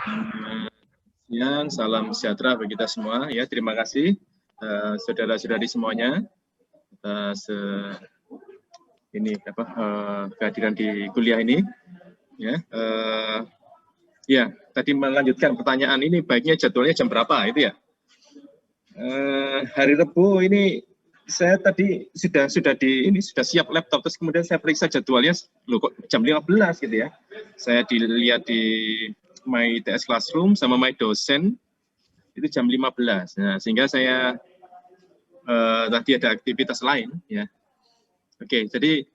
Siang, salam sejahtera bagi kita semua. Ya, terima kasih saudara-saudari semuanya atas kehadiran di kuliah ini. Ya, tadi melanjutkan pertanyaan ini baiknya jadwalnya jam berapa itu ya? Hari Rabu ini saya tadi sudah siap laptop, terus kemudian saya periksa jadwalnya loh kok jam 15 gitu ya. Saya dilihat di My TS Classroom sama My Dosen itu jam 15. Nah, sehingga saya tadi ada aktivitas lain ya. Oke, jadi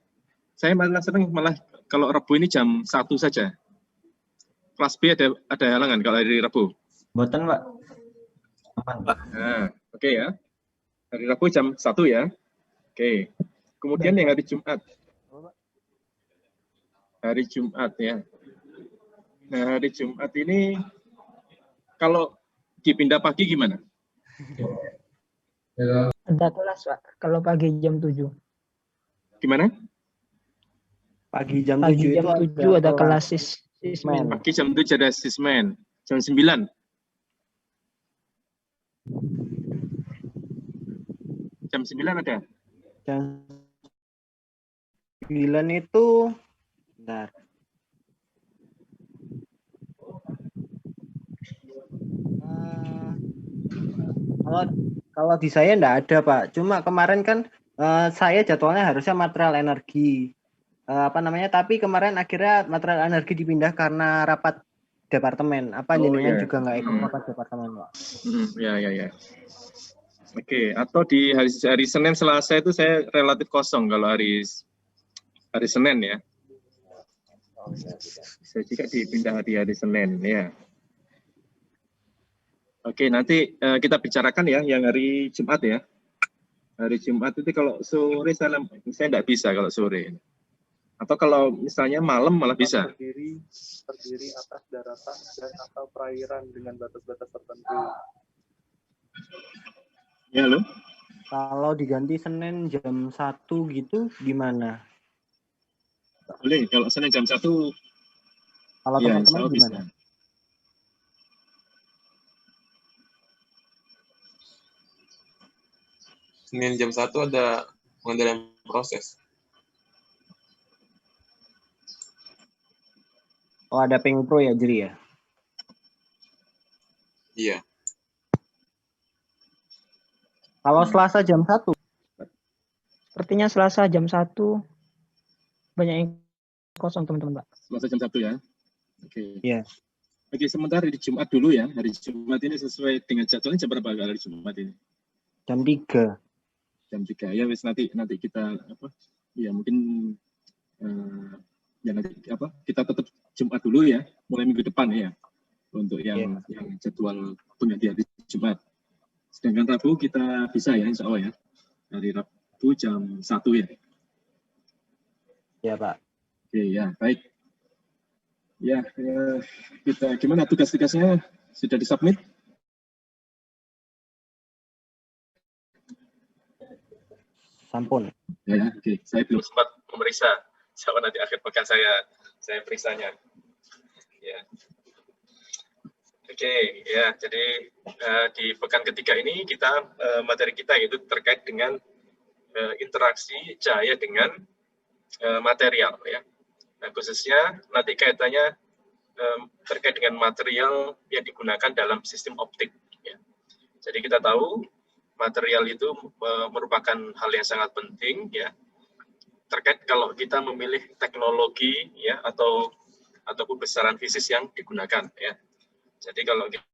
saya malah senang kalau Rabu ini jam 1 saja. Kelas B ada halangan kalau hari Rabu? Boten, Pak. Aman, Pak. Nah, oke ya. Hari Rabu jam 1 ya. Oke. Kemudian yang hari Jumat. Hari Jumat ya. Nah, hari Jumat ini kalau dipindah pagi gimana? Ada kelas, Pak. Kalau pagi jam 7. Gimana? Pagi jam 7 jam itu 7 ada kelas sismen. Pagi jam 7 ada sismen. Jam 9. Jam 9 ada? Jam 9 itu bentar. Kalau di saya enggak ada, Pak. Cuma kemarin kan saya jadwalnya harusnya material energi. Tapi kemarin akhirnya material energi dipindah karena rapat departemen. Jenengan juga nggak ikut rapat departemen, Pak? Ya. Oke, atau di hari Senin Selasa itu saya relatif kosong kalau hari Senin ya. Saya juga dipindah di hari Senin ya. Oke, nanti kita bicarakan ya yang hari Jumat ya. Hari Jumat itu kalau sore saya tidak bisa kalau sore. Atau kalau misalnya malam malah bisa. Terdiri atas daratan dan atau perairan dengan batas-batas tertentu. Ya, loh. Kalau diganti Senin jam 1 gitu gimana? Boleh, kalau Senin jam 1 kalau ya, teman-teman gimana? Bisa. Senin jam 1 ada pengendalian proses. Oh, ada Pengpro ya, Jeri ya? Iya. Kalau Selasa jam 1? Sepertinya Selasa jam 1 banyak yang kosong, teman-teman, Pak. Selasa jam 1 ya. Oke. Iya. Oke, sementara di Jumat dulu ya. Hari Jumat ini sesuai dengan jadwalnya jam berapa hari Jumat ini? Jam 3. Jam 3 ya, wis nanti kita ya mungkin kita tetap Jumat dulu ya, mulai minggu depan ya untuk yang jadwal pengganti hari Jumat. Sedangkan Rabu kita bisa ya, insya Allah ya, hari Rabu jam 1 ya. Ya, Pak. Oke ya, baik. Ya, kita gimana tugas-tugasnya sudah disubmit? Sampun. Ya, oke. Saya belum sempat memeriksa. Sama nanti akhir pekan saya periksanya. Ya. Oke, ya. Jadi di pekan ketiga ini materi kita itu terkait dengan interaksi cahaya dengan material ya. Nah, khususnya nanti kaitannya terkait dengan material yang digunakan dalam sistem optik. Ya. Jadi kita tahu material itu merupakan hal yang sangat penting ya, terkait kalau kita memilih teknologi ya atau besaran fisis yang digunakan ya. Jadi kalau kita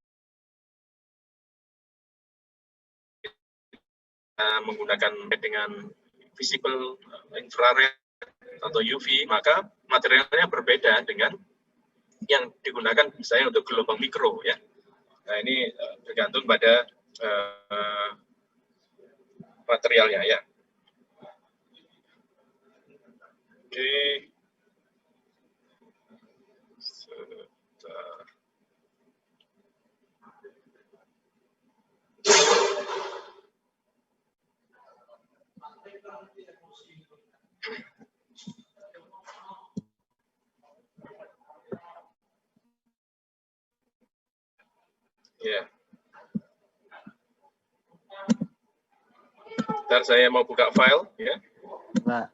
menggunakan dengan visible infrared atau UV, maka materialnya berbeda dengan yang digunakan misalnya untuk gelombang mikro ya. Nah, ini tergantung pada materialnya ya. Oke. Ya. Ntar saya mau buka file ya. Pak.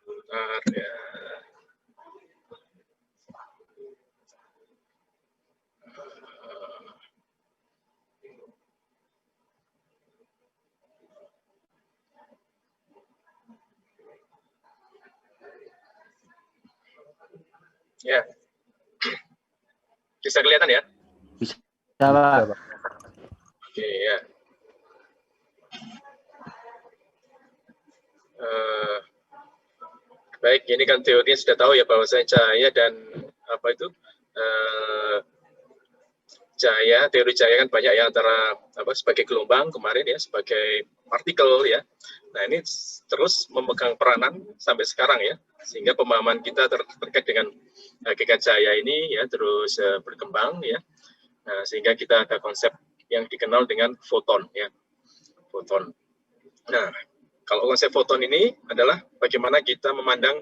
Bentar, ya. Ya. Bisa kelihatan ya? Bisa, Pak. Oke, ya. Baik, ini kan teorinya sudah tahu ya bahwasanya cahaya dan apa itu cahaya, teori cahaya kan banyak ya, antara apa sebagai gelombang kemarin ya, sebagai partikel ya. Nah, ini terus memegang peranan sampai sekarang ya, sehingga pemahaman kita terkait dengan hakikat cahaya ini ya terus berkembang ya. Nah, sehingga kita ada konsep yang dikenal dengan foton ya. Foton. Nah, kalau konsep foton ini adalah bagaimana kita memandang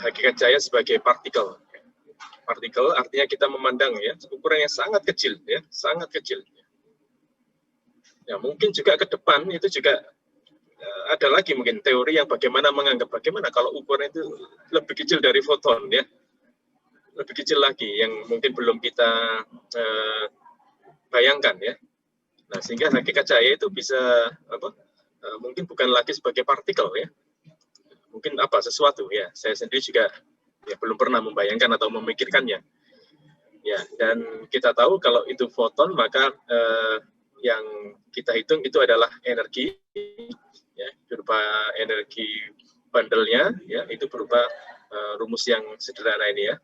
hakikat cahaya sebagai partikel. Partikel artinya kita memandang ya ukurannya sangat kecil ya, sangat kecil. Ya, mungkin juga ke depan itu juga ada lagi mungkin teori yang bagaimana menganggap bagaimana kalau ukuran itu lebih kecil dari foton ya, lebih kecil lagi yang mungkin belum kita bayangkan ya. Nah, sehingga hakikat cahaya itu bisa apa? Mungkin bukan lagi sebagai partikel ya, mungkin apa sesuatu ya. Saya sendiri juga ya belum pernah membayangkan atau memikirkannya. Ya, dan kita tahu kalau itu foton maka yang kita hitung itu adalah energi ya, berupa energi bandelnya ya, itu berupa rumus yang sederhana ini ya.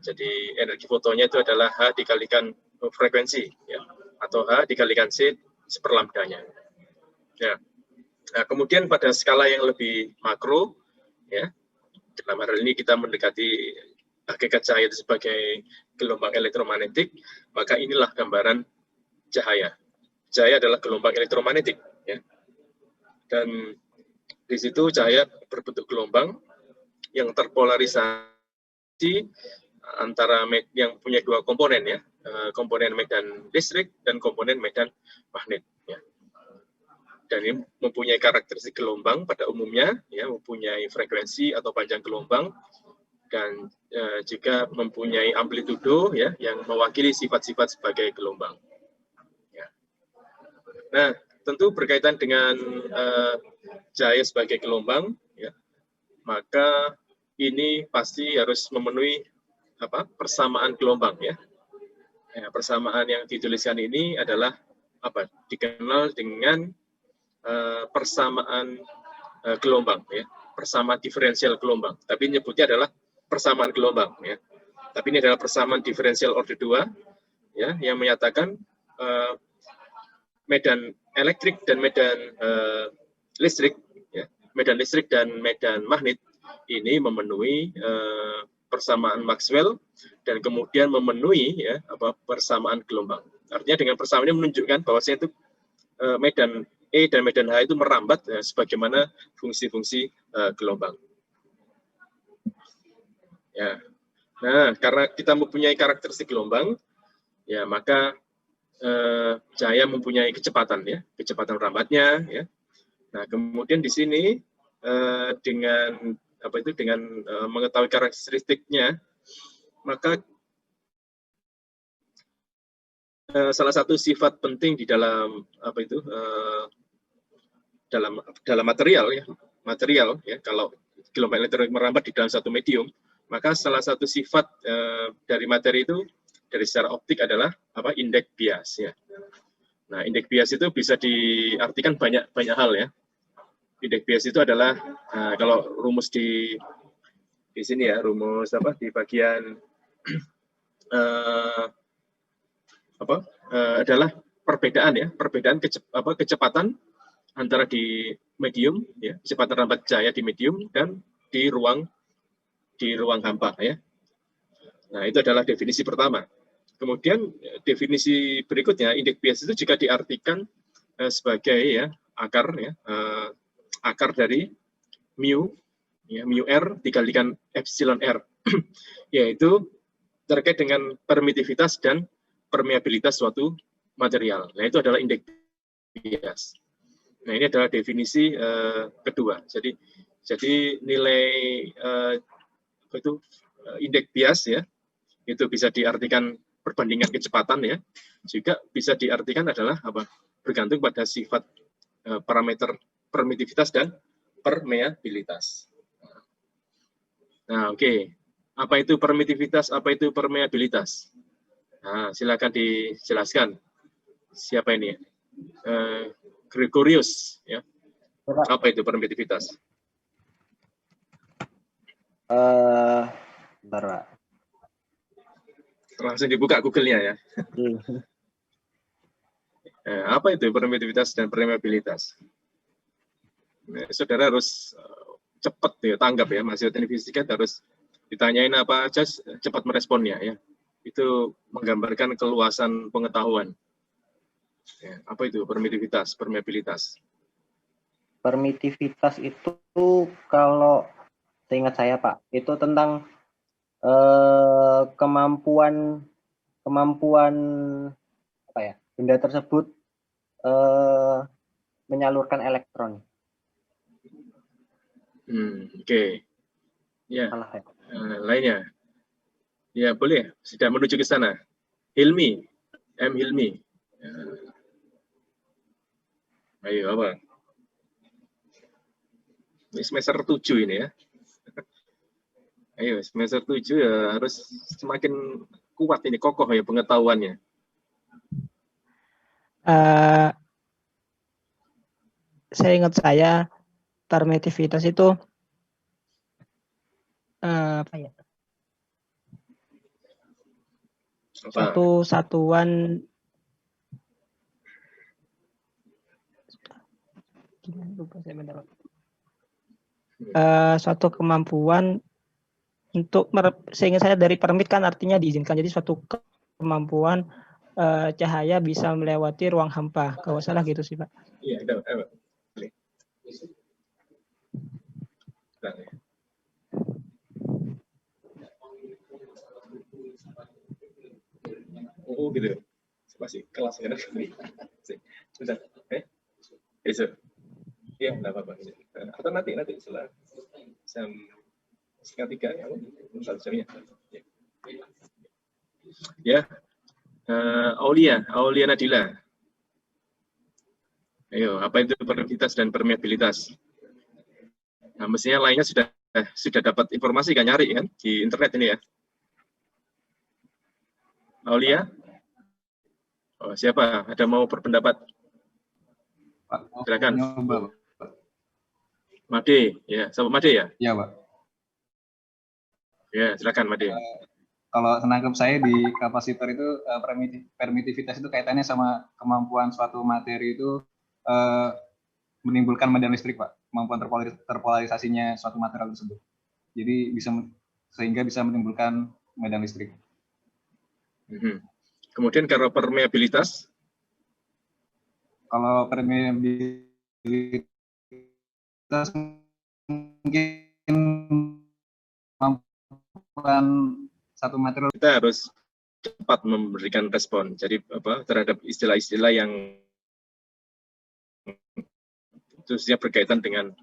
Jadi energi fotonnya itu adalah H dikalikan frekuensi ya, atau H dikalikan C seperlambdanya. Ya. Nah, kemudian pada skala yang lebih makro ya, dalam hal ini kita mendekati hakikat cahaya itu sebagai gelombang elektromagnetik, maka inilah gambaran cahaya. Cahaya adalah gelombang elektromagnetik ya. Dan di situ cahaya berbentuk gelombang yang terpolarisasi antara yang punya dua komponen ya, komponen medan listrik dan komponen medan magnet ya. Dan ini mempunyai karakteristik gelombang pada umumnya ya, mempunyai frekuensi atau panjang gelombang, dan juga mempunyai amplitudo ya yang mewakili sifat-sifat sebagai gelombang ya. Nah, tentu berkaitan dengan cahaya sebagai gelombang ya, maka ini pasti harus memenuhi apa persamaan gelombang ya. Ya, persamaan yang dituliskan ini adalah apa dikenal dengan persamaan gelombang ya, persamaan diferensial gelombang, tapi nyebutnya adalah persamaan gelombang ya. Tapi ini adalah persamaan diferensial order 2 ya, yang menyatakan medan elektrik dan medan listrik ya, medan listrik dan medan magnet ini memenuhi persamaan Maxwell dan kemudian memenuhi ya apa persamaan gelombang. Artinya dengan persamaan ini menunjukkan bahwasanya itu medan E dan medan H itu merambat ya, sebagaimana fungsi-fungsi gelombang. Ya. Nah, karena kita mempunyai karakteristik gelombang, ya maka cahaya mempunyai kecepatan ya, kecepatan rambatnya ya. Nah, kemudian di sini dengan apa itu dengan mengetahui karakteristiknya, maka salah satu sifat penting di dalam apa itu dalam material ya, kalau gelombang elektronik merambat di dalam satu medium, maka salah satu sifat dari materi itu dari secara optik adalah apa indeks bias ya. Nah, indeks bias itu bisa diartikan banyak hal ya. Indeks bias itu adalah kalau rumus di sini ya, rumus apa di bagian adalah perbedaan ya, perbedaan kecepatan antara di medium ya, kecepatan rambat cahaya di medium dan di ruang hampa ya. Nah, itu adalah definisi pertama. Kemudian definisi berikutnya, indeks bias itu juga diartikan sebagai ya akar dari mu ya, mu r dikalikan epsilon r yaitu terkait dengan permitivitas dan permeabilitas suatu material. Nah, itu adalah indeks bias. Nah, ini adalah definisi kedua. Jadi nilai indeks bias ya, itu bisa diartikan perbandingan kecepatan ya, juga bisa diartikan adalah apa? Bergantung pada sifat parameter permitivitas dan permeabilitas. Nah, oke. Apa itu permitivitas? Apa itu permeabilitas? Nah, silakan dijelaskan. Siapa ini? Gregorius, ya. Apa itu permitivitas? Bentar, Pak. Langsung dibuka Google-nya ya. Apa itu permitivitas dan permeabilitas? Nah, saudara harus cepat ya, tanggap ya, mahasiswa teknik fisika harus ditanyain apa aja cepat meresponnya ya. Itu menggambarkan keluasan pengetahuan. Ya, apa itu permitivitas, permeabilitas? Permitivitas itu kalau seingat saya Pak, itu tentang kemampuan apa ya, benda tersebut menyalurkan elektron. Oke. Ya. Salah ya. Lainnya. Ya, boleh. Sudah menuju ke sana. Hilmi. M. Hilmi. Ayo, apa? Ini semester 7 ini ya. Ayo, semester 7 ya harus semakin kuat ini, kokoh ya pengetahuannya. Saya ingat saya permitivitas itu apa ya? Suatu satuan suatu kemampuan untuk sehingga saya dari permit kan artinya diizinkan, jadi suatu kemampuan cahaya bisa melewati ruang hampa, kalau salah gitu sih Pak. Iya, itu. Oh gitu. Masih kelas kan? Sudah. Besok. Iya, enggak apa-apa. Atau nanti setelah jam setengah 3 ya, satu jamnya. Ya. Aulia Nadila. Ayo, apa itu permitivitas dan permeabilitas? Nah, mestinya lainnya sudah dapat informasi kan, nyari kan di internet ini ya. Aulia? Oh, siapa? Ada mau berpendapat? Pak, silakan. Nyoba, Pak. Made, ya, sahabat Made ya? Iya, Pak. Ya, silakan Made. Kalau senangkep saya di kapasitor itu permitivitas itu kaitannya sama kemampuan suatu materi itu menimbulkan medan listrik, Pak. Kemampuan terpolarisasinya suatu material tersebut. Jadi sehingga bisa menimbulkan medan listrik. Kemudian kalau permeabilitas? Kalau permeabilitas mungkin kemampuan satu material. Kita harus cepat memberikan respon. Jadi terhadap istilah-istilah yang khususnya berkaitan dengan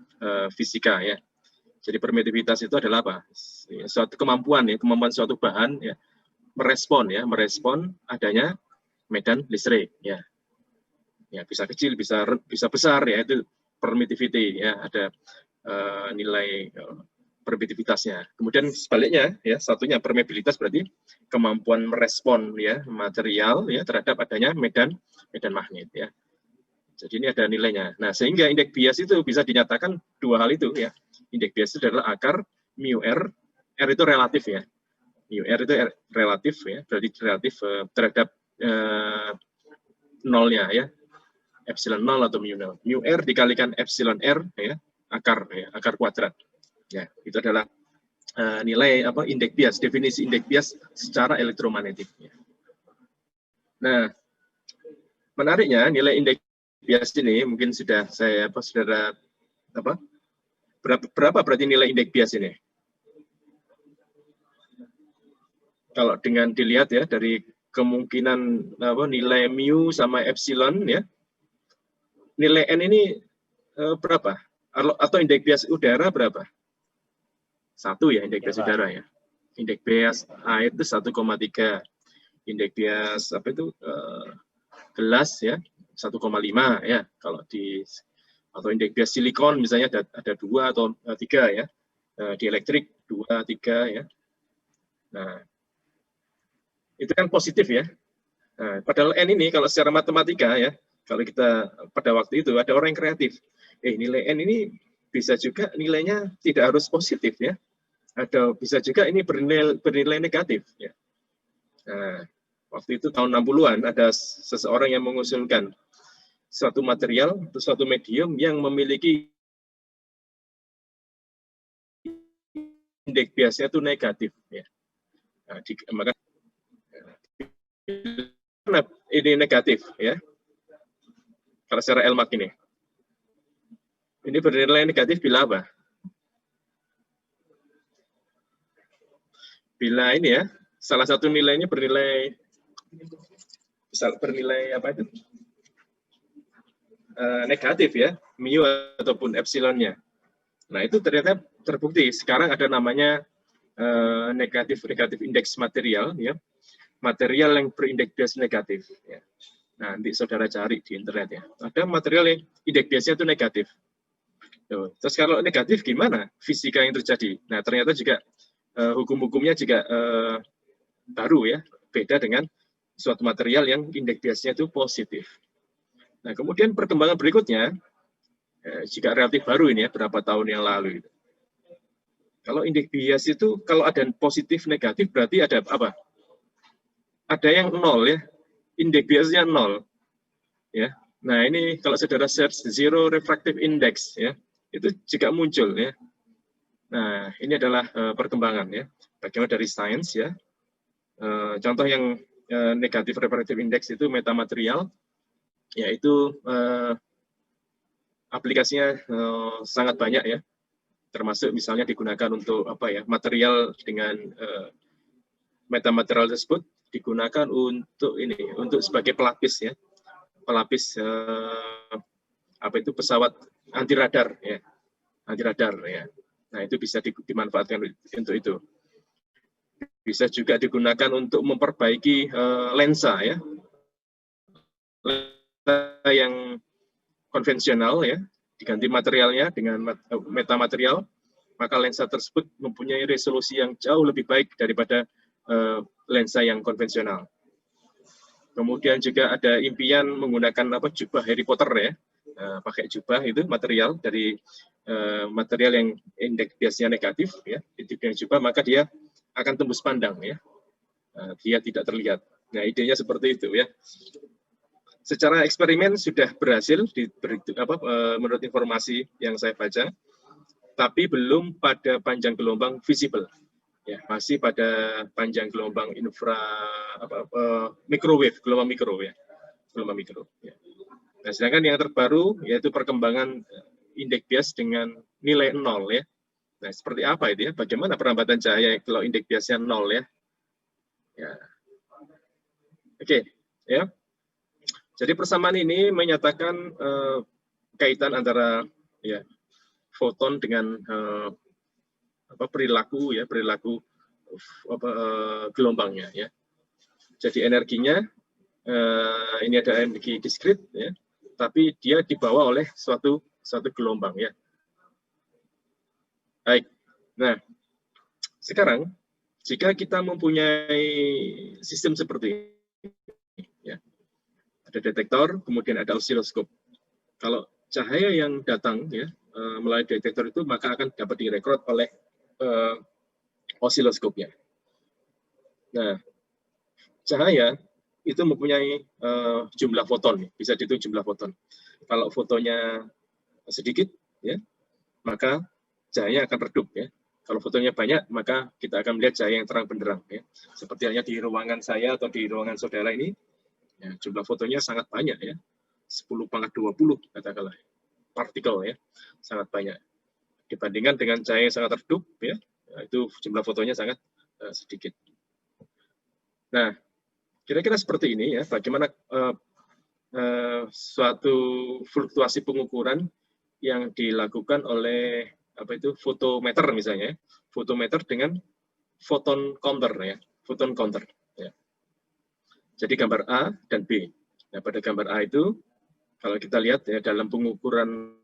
fisika ya. Jadi permitivitas itu adalah apa? Suatu kemampuan suatu bahan ya merespon adanya medan listrik ya. Ya bisa kecil, bisa besar ya, itu permittivity ya, ada nilai permitivitasnya. Kemudian sebaliknya ya, satunya permeabilitas berarti kemampuan merespon ya material ya terhadap adanya medan magnet ya. Jadi ini ada nilainya. Nah, sehingga indeks bias itu bisa dinyatakan dua hal itu ya. Indeks bias itu adalah akar mu r itu relatif ya. Mu r itu relatif ya, berarti relatif terhadap nolnya ya. Epsilon 0 atau mu 0. Mu r dikalikan epsilon r ya, akar kuadrat. Ya, itu adalah nilai indeks bias, definisi indeks bias secara elektromagnetik. Nah, menariknya nilai indeks bias ini mungkin sudah saudara berapa berarti nilai indeks bias ini? kalau dengan dilihat ya dari kemungkinan nilai mu sama epsilon ya, nilai n ini berapa? Atau indeks bias udara berapa? 1 ya indeks bias udara ya. Indeks bias air itu 1,3. Indeks bias apa itu gelas ya 1,5 ya. Kalau di atau indeks bias silikon misalnya ada 2 atau 3 ya. Di elektrik 2, 3 ya. Nah, itu kan positif ya. Nah, padahal n ini kalau secara matematika ya, kalau kita pada waktu itu ada orang yang kreatif. Nilai n ini bisa juga nilainya tidak harus positif ya. Ada bisa juga ini bernilai negatif ya. Nah, waktu itu tahun 60-an ada seseorang yang mengusulkan suatu material atau suatu medium yang memiliki indeks biasnya itu negatif ya. Nah, maka ini negatif ya. Kalau secara Elmak ini bernilai negatif bila apa? Bila ini ya, salah satu nilainya bernilai apa itu? Negatif ya, mu ataupun epsilonnya. Nah, itu ternyata terbukti. Sekarang ada namanya negatif indeks material ya. Material yang berindeks bias negatif ya. Nah, nanti saudara cari di internet ya. Ada material yang indeks biasnya itu negatif. Terus kalau negatif gimana fisika yang terjadi? Nah, ternyata juga hukum-hukumnya juga baru ya, beda dengan suatu material yang indeks biasnya itu positif. Nah, kemudian perkembangan berikutnya juga relatif baru ini ya, berapa tahun yang lalu. Kalau indeks bias itu kalau ada positif negatif berarti ada apa? Ada yang 0 ya, indeks biasnya 0 ya. Nah, ini kalau saudara search zero refractive index ya, itu juga muncul ya. Nah, ini adalah perkembangan ya. Bagaimana dari sains ya. Contoh yang negatif refractive index itu metamaterial, yaitu aplikasinya sangat banyak ya. Termasuk misalnya digunakan untuk apa ya, material dengan metamaterial tersebut digunakan untuk ini, untuk sebagai pelapis ya. Pelapis apa itu pesawat anti radar ya. Anti radar ya. Nah, itu bisa dimanfaatkan untuk itu. Bisa juga digunakan untuk memperbaiki lensa ya. Lensa yang konvensional ya, diganti materialnya dengan metamaterial, maka lensa tersebut mempunyai resolusi yang jauh lebih baik daripada lensa yang konvensional. Kemudian juga ada impian menggunakan apa jubah Harry Potter ya. Pakai jubah itu material dari material yang indeks biasnya negatif ya, dengan jubah maka dia akan tembus pandang ya, dia tidak terlihat. Nah, idenya seperti itu ya. Secara eksperimen sudah berhasil menurut informasi yang saya baca, tapi belum pada panjang gelombang visible ya, masih pada panjang gelombang microwave, gelombang mikro ya, gelombang mikro ya. Nah, sedangkan yang terbaru yaitu perkembangan indeks bias dengan nilai 0 ya. Nah, seperti apa itu ya? Bagaimana perlambatan cahaya kalau indeks biasnya 0 ya? Ya. Oke, ya. Jadi persamaan ini menyatakan kaitan antara ya foton dengan perilaku gelombangnya ya. Jadi energinya ini ada energi diskrit ya, tapi dia dibawa oleh suatu gelombang ya. Baik. Nah, sekarang jika kita mempunyai sistem seperti ini ya. Ada detektor, kemudian ada osiloskop. Kalau cahaya yang datang ya melalui detektor itu maka akan dapat direkod oleh osiloskopnya. Nah, cahaya itu mempunyai jumlah foton, bisa dihitung jumlah foton. Kalau fotonya sedikit, ya, maka cahaya akan redup. Ya. Kalau fotonya banyak, maka kita akan melihat cahaya yang terang benderang. Ya. Seperti halnya di ruangan saya atau di ruangan saudara ini, ya, jumlah fotonya sangat banyak, ya, 10⁻20 katakanlah partikel, ya, sangat banyak. Dibandingkan dengan cahaya yang sangat redup, ya, itu jumlah fotonya sangat sedikit. Nah, kira-kira seperti ini ya, bagaimana suatu fluktuasi pengukuran yang dilakukan oleh fotometer misalnya, fotometer dengan photon counter ya, photon counter. Ya. Jadi gambar A dan B. Nah, pada gambar A itu kalau kita lihat ya dalam pengukuran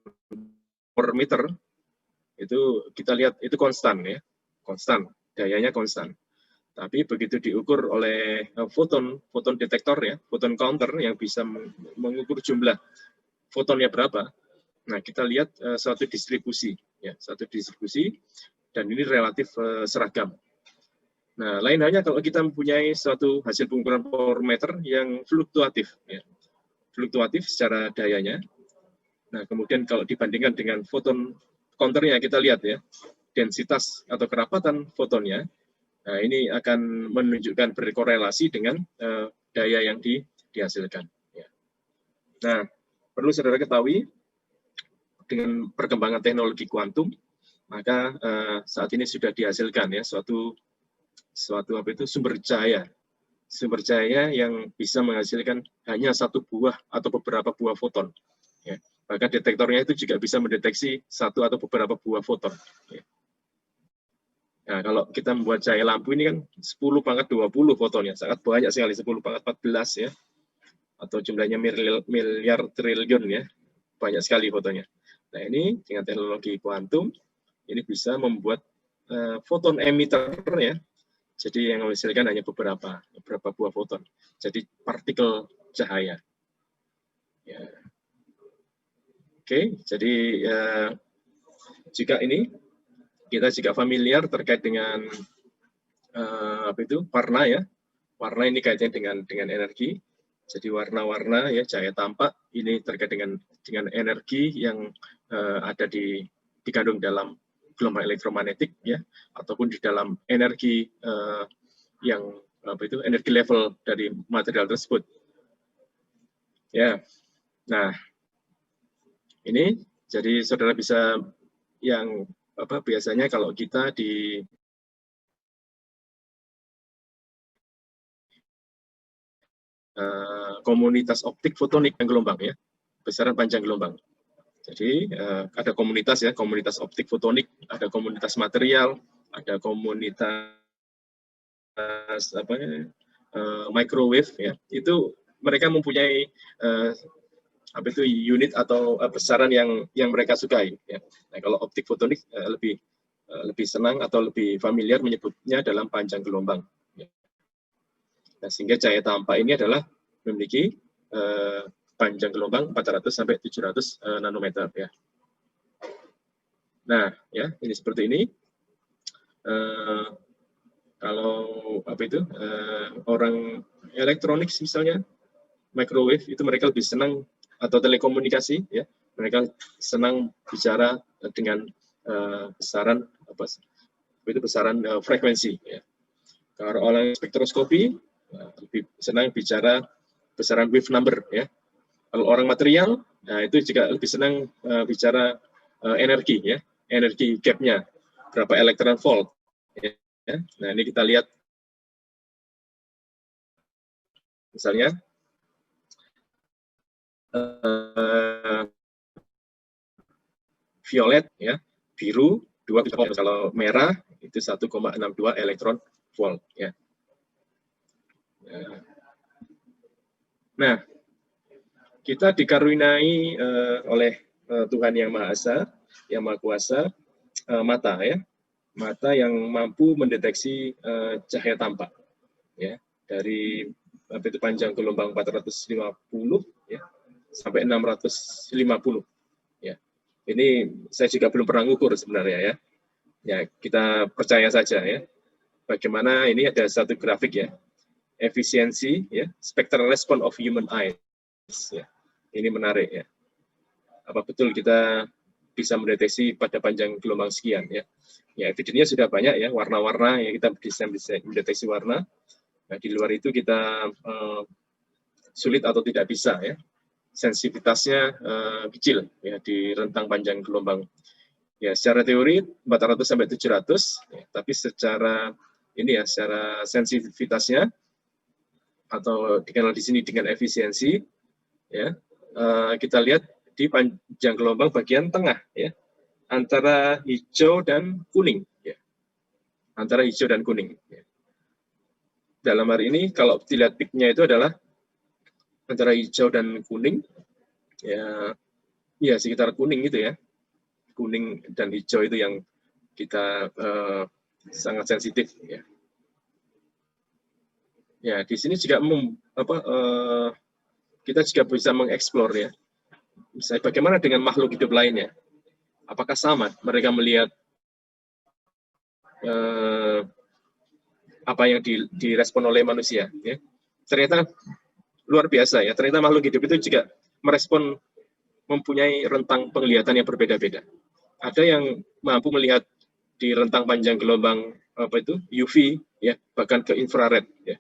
per meter itu kita lihat itu konstan ya, konstan, dayanya konstan. Tapi begitu diukur oleh foton detektor ya, photon counter yang bisa mengukur jumlah fotonnya berapa. Nah, kita lihat suatu distribusi ya, satu distribusi dan ini relatif seragam. Nah, lain halnya kalau kita mempunyai suatu hasil pengukuran power meter yang fluktuatif ya. Fluktuatif secara dayanya. Nah, kemudian kalau dibandingkan dengan photon counternya kita lihat ya, densitas atau kerapatan fotonnya. Nah, ini akan menunjukkan berkorelasi dengan daya yang dihasilkan. Ya. Nah, perlu saudara ketahui, dengan perkembangan teknologi kuantum, maka saat ini sudah dihasilkan ya suatu sumber cahaya yang bisa menghasilkan hanya satu buah atau beberapa buah foton. Ya. Maka detektornya itu juga bisa mendeteksi satu atau beberapa buah foton. Ya. Nah, kalau kita membuat cahaya lampu ini kan 10 pangkat 20 fotonnya, sangat banyak sekali, 10 pangkat 14 ya, atau jumlahnya miliar triliun ya, banyak sekali fotonnya. Nah, ini dengan teknologi kuantum, ini bisa membuat foton emitter ya, jadi yang menghasilkan hanya beberapa buah foton, jadi partikel cahaya. Ya. Oke, jadi jika ini kita juga familiar terkait dengan warna ya. Warna ini kaitannya dengan energi. Jadi warna-warna ya, cahaya tampak ini terkait dengan energi yang ada dikandung dalam gelombang elektromagnetik ya, ataupun di dalam energi yang energi level dari material tersebut. Ya. Nah, ini jadi saudara bisa yang biasanya kalau kita di komunitas optik fotonik yang gelombang ya, besaran panjang gelombang. Jadi ada komunitas ya, komunitas optik fotonik, ada komunitas material, ada komunitas microwave ya. Itu mereka mempunyai unit atau besaran yang mereka sukai ya. Nah, kalau optik fotonik lebih senang atau lebih familiar menyebutnya dalam panjang gelombang. Nah, sehingga cahaya tampak ini adalah memiliki panjang gelombang 400 sampai 700 nanometer ya. Nah, ya ini seperti ini. Kalau orang elektronik misalnya, microwave itu mereka lebih senang, atau telekomunikasi ya, mereka senang bicara dengan besaran besaran frekuensi ya. Kalau orang spektroskopi lebih senang bicara besaran wave number ya. Kalau orang material, nah itu juga lebih senang bicara energi ya, energi gap-nya berapa elektron volt ya. Nah, ini kita lihat misalnya violet ya, biru 2 volt, kalau merah itu 1,62 elektron volt ya. Nah, kita dikaruniai oleh Tuhan Yang Maha Esa, Yang Maha Kuasa, mata ya, mata yang mampu mendeteksi cahaya tampak ya, dari panjang gelombang 450 ya sampai 650 ya. Ini saya juga belum pernah ngukur sebenarnya ya. Ya, kita percaya saja ya. Bagaimana ini ada satu grafik ya. Efisiensi ya, spectral response of human eyes ya. Ini menarik ya. Apa betul kita bisa mendeteksi pada panjang gelombang sekian ya. Ya, evidensinya sudah banyak ya, warna-warna yang kita bisa mendeteksi warna. Nah, di luar itu kita sulit atau tidak bisa ya. Sensitivitasnya kecil ya di rentang panjang gelombang. Ya, secara teori 400 sampai 700 ya, tapi secara ini ya, secara sensitivitasnya atau dikenal di sini dengan efisiensi, ya, kita lihat di panjang gelombang bagian tengah, ya, antara hijau dan kuning, ya, antara hijau dan kuning. Ya. Dalam hari ini kalau dilihat peak-nya itu adalah antara hijau dan kuning, ya, ya sekitar kuning itu ya, kuning dan hijau itu yang kita sangat sensitif, ya. Ya, di sini juga kita juga bisa mengeksplor, ya. Misalnya bagaimana dengan makhluk hidup lainnya? Apakah sama mereka melihat apa yang direspon oleh manusia? Ya? Ternyata luar biasa, ya. Ternyata makhluk hidup itu juga merespon, mempunyai rentang penglihatan yang berbeda-beda. Ada yang mampu melihat di rentang panjang gelombang UV, ya, bahkan ke infrared, ya.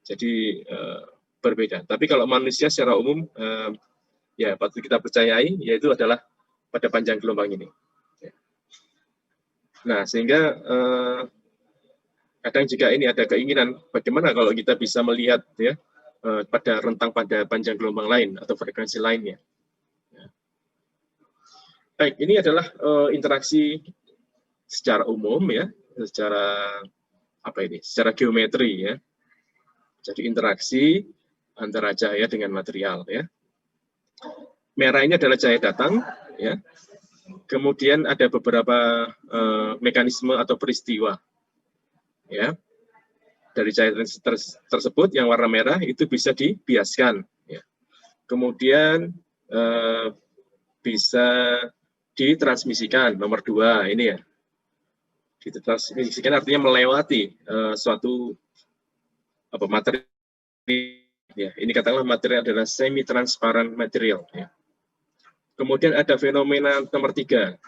Jadi berbeda. Tapi kalau manusia secara umum, ya patut kita percayai, yaitu adalah pada panjang gelombang ini. Nah, sehingga kadang juga ini ada keinginan bagaimana kalau kita bisa melihat, ya, pada panjang gelombang lain atau frekuensi lainnya. Baik, ini adalah interaksi secara umum, ya, secara secara geometri, ya. Jadi interaksi antara cahaya dengan material, ya. Merah ini adalah cahaya datang, ya. Kemudian ada beberapa mekanisme atau peristiwa, ya, dari cahaya tersebut yang warna merah itu bisa dibiaskan, ya. Kemudian bisa ditransmisikan, nomor 2 ini, ya. Ditransmisikan artinya melewati suatu materi, ya. Ini katakanlah material adalah semi transparan material, ya. Kemudian ada fenomena nomor 3,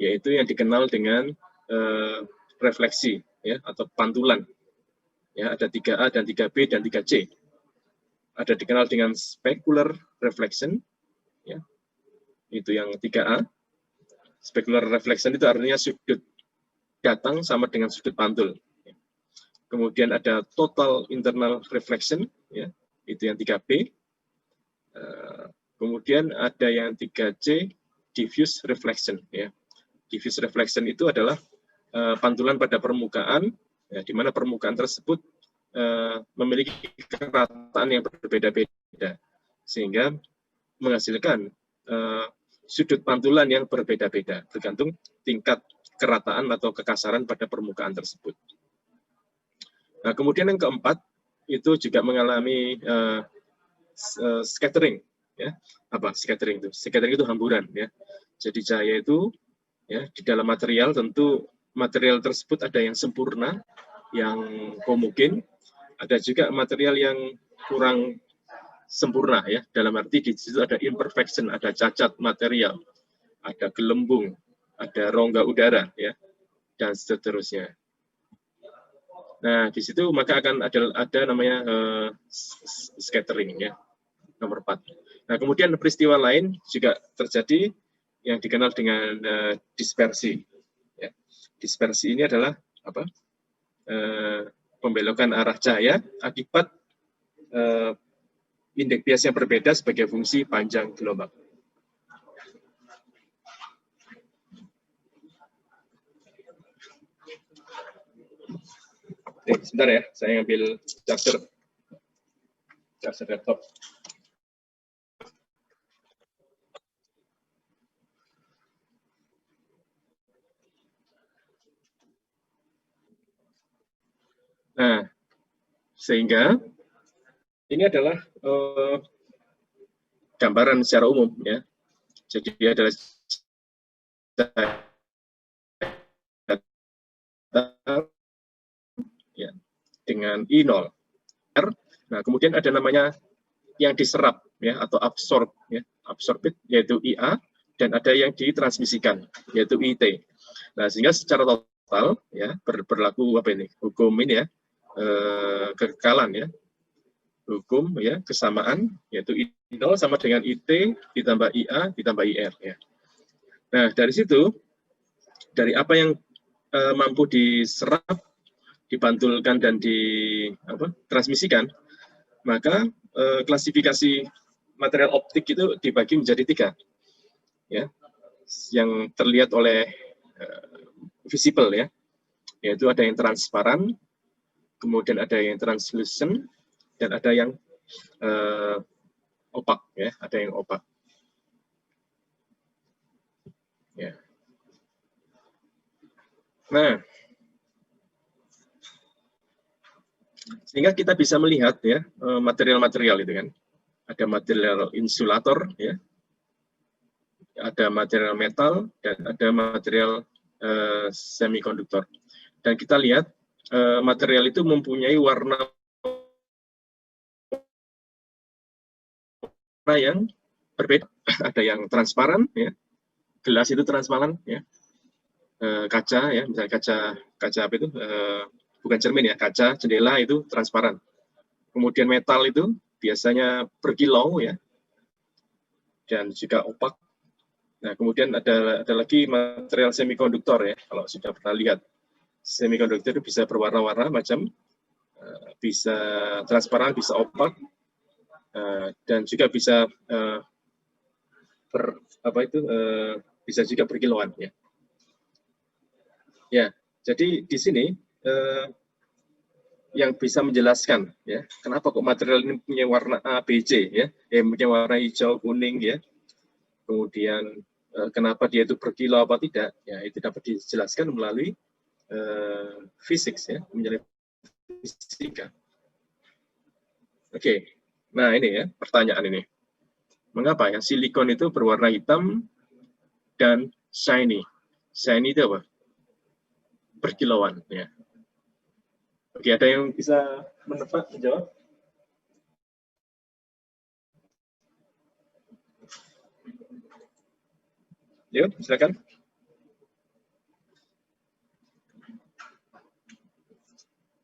yaitu yang dikenal dengan refleksi, ya, atau pantulan. Ya, ada 3A dan 3B dan 3C. Ada dikenal dengan specular reflection, ya. Itu yang 3A. Specular reflection itu artinya sudut datang sama dengan sudut pantul. Ya. Kemudian ada total internal reflection, ya, itu yang 3B. Kemudian ada yang 3C, diffuse reflection, ya. Diffuse reflection itu adalah pantulan pada permukaan, ya, di mana permukaan tersebut memiliki kerataan yang berbeda-beda, sehingga menghasilkan sudut pantulan yang berbeda-beda, tergantung tingkat kerataan atau kekasaran pada permukaan tersebut. Nah, kemudian yang keempat, itu juga mengalami scattering. Ya, apa scattering itu? Scattering itu hamburan, ya. Jadi cahaya itu, ya, di dalam material tentu material tersebut ada yang sempurna, yang homogen, ada juga material yang kurang sempurna, ya. Dalam arti di situ ada imperfection, ada cacat material, ada gelembung, ada rongga udara, ya, dan seterusnya. Nah, di situ maka akan ada namanya scattering, ya, nomor 4. Nah, kemudian peristiwa lain juga terjadi yang dikenal dengan dispersi. Ya. Dispersi ini adalah pembelokan arah cahaya akibat indeks bias yang berbeda sebagai fungsi panjang gelombang. Oke, sebentar ya, saya ambil charger laptop. Nah, sehingga ini adalah gambaran secara umum, ya. Jadi dia adalah ya, dengan I0. Nah, kemudian ada namanya yang diserap, ya, atau absorb, ya, absorbed, yaitu IA, dan ada yang ditransmisikan, yaitu IT. Nah, sehingga secara total, ya, berlaku hukum ini, ya, kekekalan, ya, hukum, ya, kesamaan, yaitu I0 sama dengan IT ditambah IA ditambah IR, ya. Nah, dari situ, dari apa yang mampu diserap, dipantulkan dan ditransmisikan, Maka klasifikasi material optik itu dibagi menjadi 3, ya, yang terlihat oleh visible, ya, yaitu ada yang transparan, kemudian ada yang translucent, dan ada yang opak, ya, ada yang opak. Ya. Nah, sehingga kita bisa melihat, ya, material-material itu kan. Ada material insulator, ya, ada material metal, dan ada material semikonduktor. Dan kita lihat material itu mempunyai warna yang berbeda. Ada yang transparan, ya, gelas itu transparan, ya, kaca, ya, misalnya kaca apa itu, bukan cermin, ya, kaca jendela itu transparan. Kemudian metal itu biasanya berkilau, ya, dan juga opak. Nah, kemudian ada lagi material semikonduktor, ya, kalau sudah pernah lihat. Semikonduktor itu bisa berwarna-warna macam, bisa transparan, bisa opak, dan juga bisa bisa juga berkilauan, ya. Ya, jadi di sini yang bisa menjelaskan, ya, kenapa kok material ini punya warna A, B, C, ya, punya warna hijau, kuning, ya, kemudian kenapa dia itu berkilau apa tidak, ya, itu dapat dijelaskan melalui fisik, ya, menjadi fisika. Oke, nah ini, ya, pertanyaan ini, mengapa, ya, silikon itu berwarna hitam dan shiny? Shiny itu apa? Berkilauan, ya. Oke, ada yang bisa menjawab? Yuk, silakan.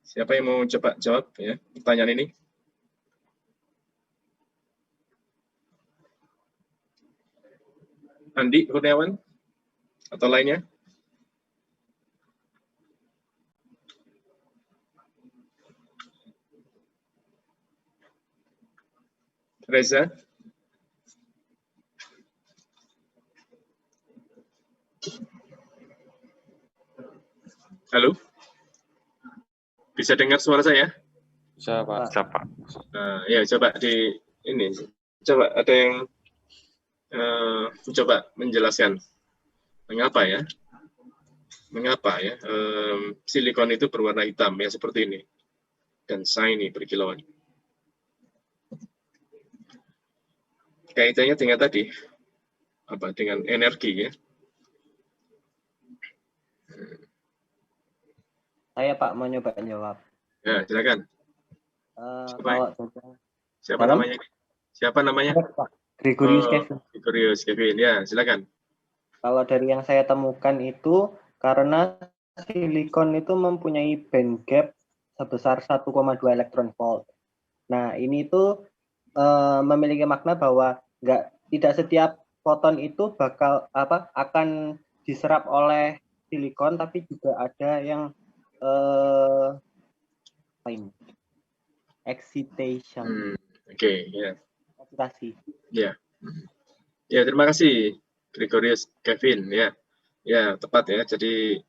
Siapa yang mau coba jawab, ya, pertanyaan ini? Andi Kurniawan atau lainnya? Reza? Halo? Bisa dengar suara saya? Bisa, Pak. Bisa, Pak. Nah, ya, coba di ini. Coba ada yang coba menjelaskan mengapa, ya? Mengapa, ya, silikon itu berwarna hitam, ya, seperti ini, dan shiny, berkilauan. Kaitannya dengan tadi, apa, dengan energi, ya. Saya Pak mau nyoba jawab. Ya, silakan. Siapa Dalam? namanya? Siapa namanya? Gregorius Kevin. Gregorius Kevin, ya, silakan. Kalau dari yang saya temukan itu karena silikon itu mempunyai band gap sebesar 1,2 elektron volt. Nah, ini tuh memiliki makna bahwa tidak setiap foton itu akan diserap oleh silikon, tapi juga ada yang excitation. Oke, ya. Excitasi. Ya. Ya, terima kasih Gregorius Kevin, ya. Ya, tepat, ya. Jadi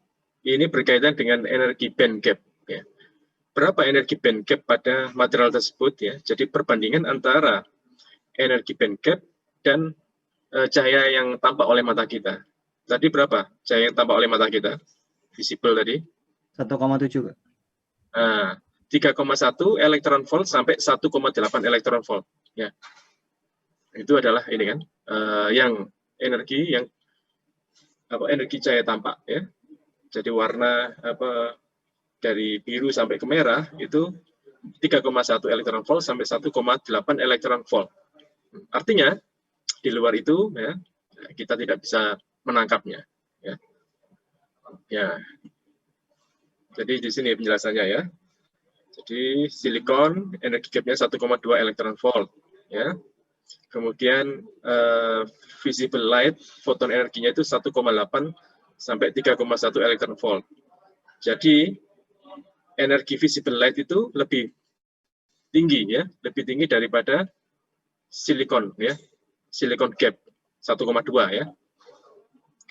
ini berkaitan dengan energi band gap, ya. Berapa energi band gap pada material tersebut, ya. Jadi perbandingan antara energi band gap dan cahaya yang tampak oleh mata kita. Tadi berapa cahaya yang tampak oleh mata kita? Visible tadi? 1,7. Nah, 3,1 elektron volt sampai 1,8 elektron volt, ya. Itu adalah ini kan, yang energi cahaya tampak, ya. Jadi warna dari biru sampai ke merah itu 3,1 elektron volt sampai 1,8 elektron volt. Artinya di luar itu, ya, kita tidak bisa menangkapnya, ya. Ya. Jadi di sini penjelasannya, ya. Jadi silikon energi gapnya 1,2 elektron volt, ya. Kemudian visible light foton energinya itu 1,8 sampai 3,1 elektron volt. Jadi energi visible light itu lebih tinggi ya, lebih tinggi daripada silikon ya, silikon gap 1,2 ya.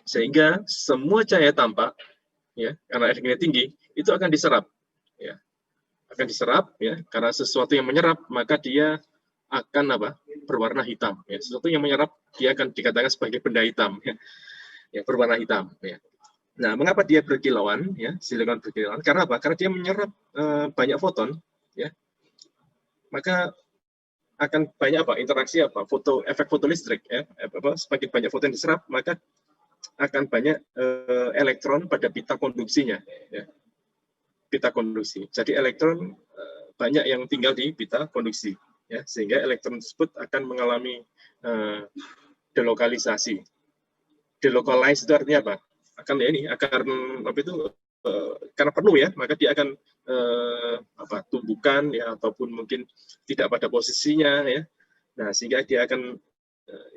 Sehingga semua cahaya tampak ya, karena energinya tinggi itu akan diserap ya. Akan diserap ya, karena sesuatu yang menyerap maka dia akan berwarna hitam ya. Sesuatu yang menyerap dia akan dikatakan sebagai benda hitam ya. Ya, berwarna hitam ya. Nah, mengapa dia berkilauan ya, silikon berkilauan? Karena apa? Karena dia menyerap banyak foton ya. Maka akan banyak interaksi efek fotolistrik ya. Semakin banyak foton yang diserap, maka akan banyak elektron pada pita konduksinya ya. Pita konduksi. Jadi elektron banyak yang tinggal di pita konduksi ya, sehingga elektron tersebut akan mengalami delokalisasi. Delocalize itu artinya apa? Akan karena penuh ya, maka dia akan tumbukan ya, ataupun mungkin tidak pada posisinya ya. Nah, sehingga dia akan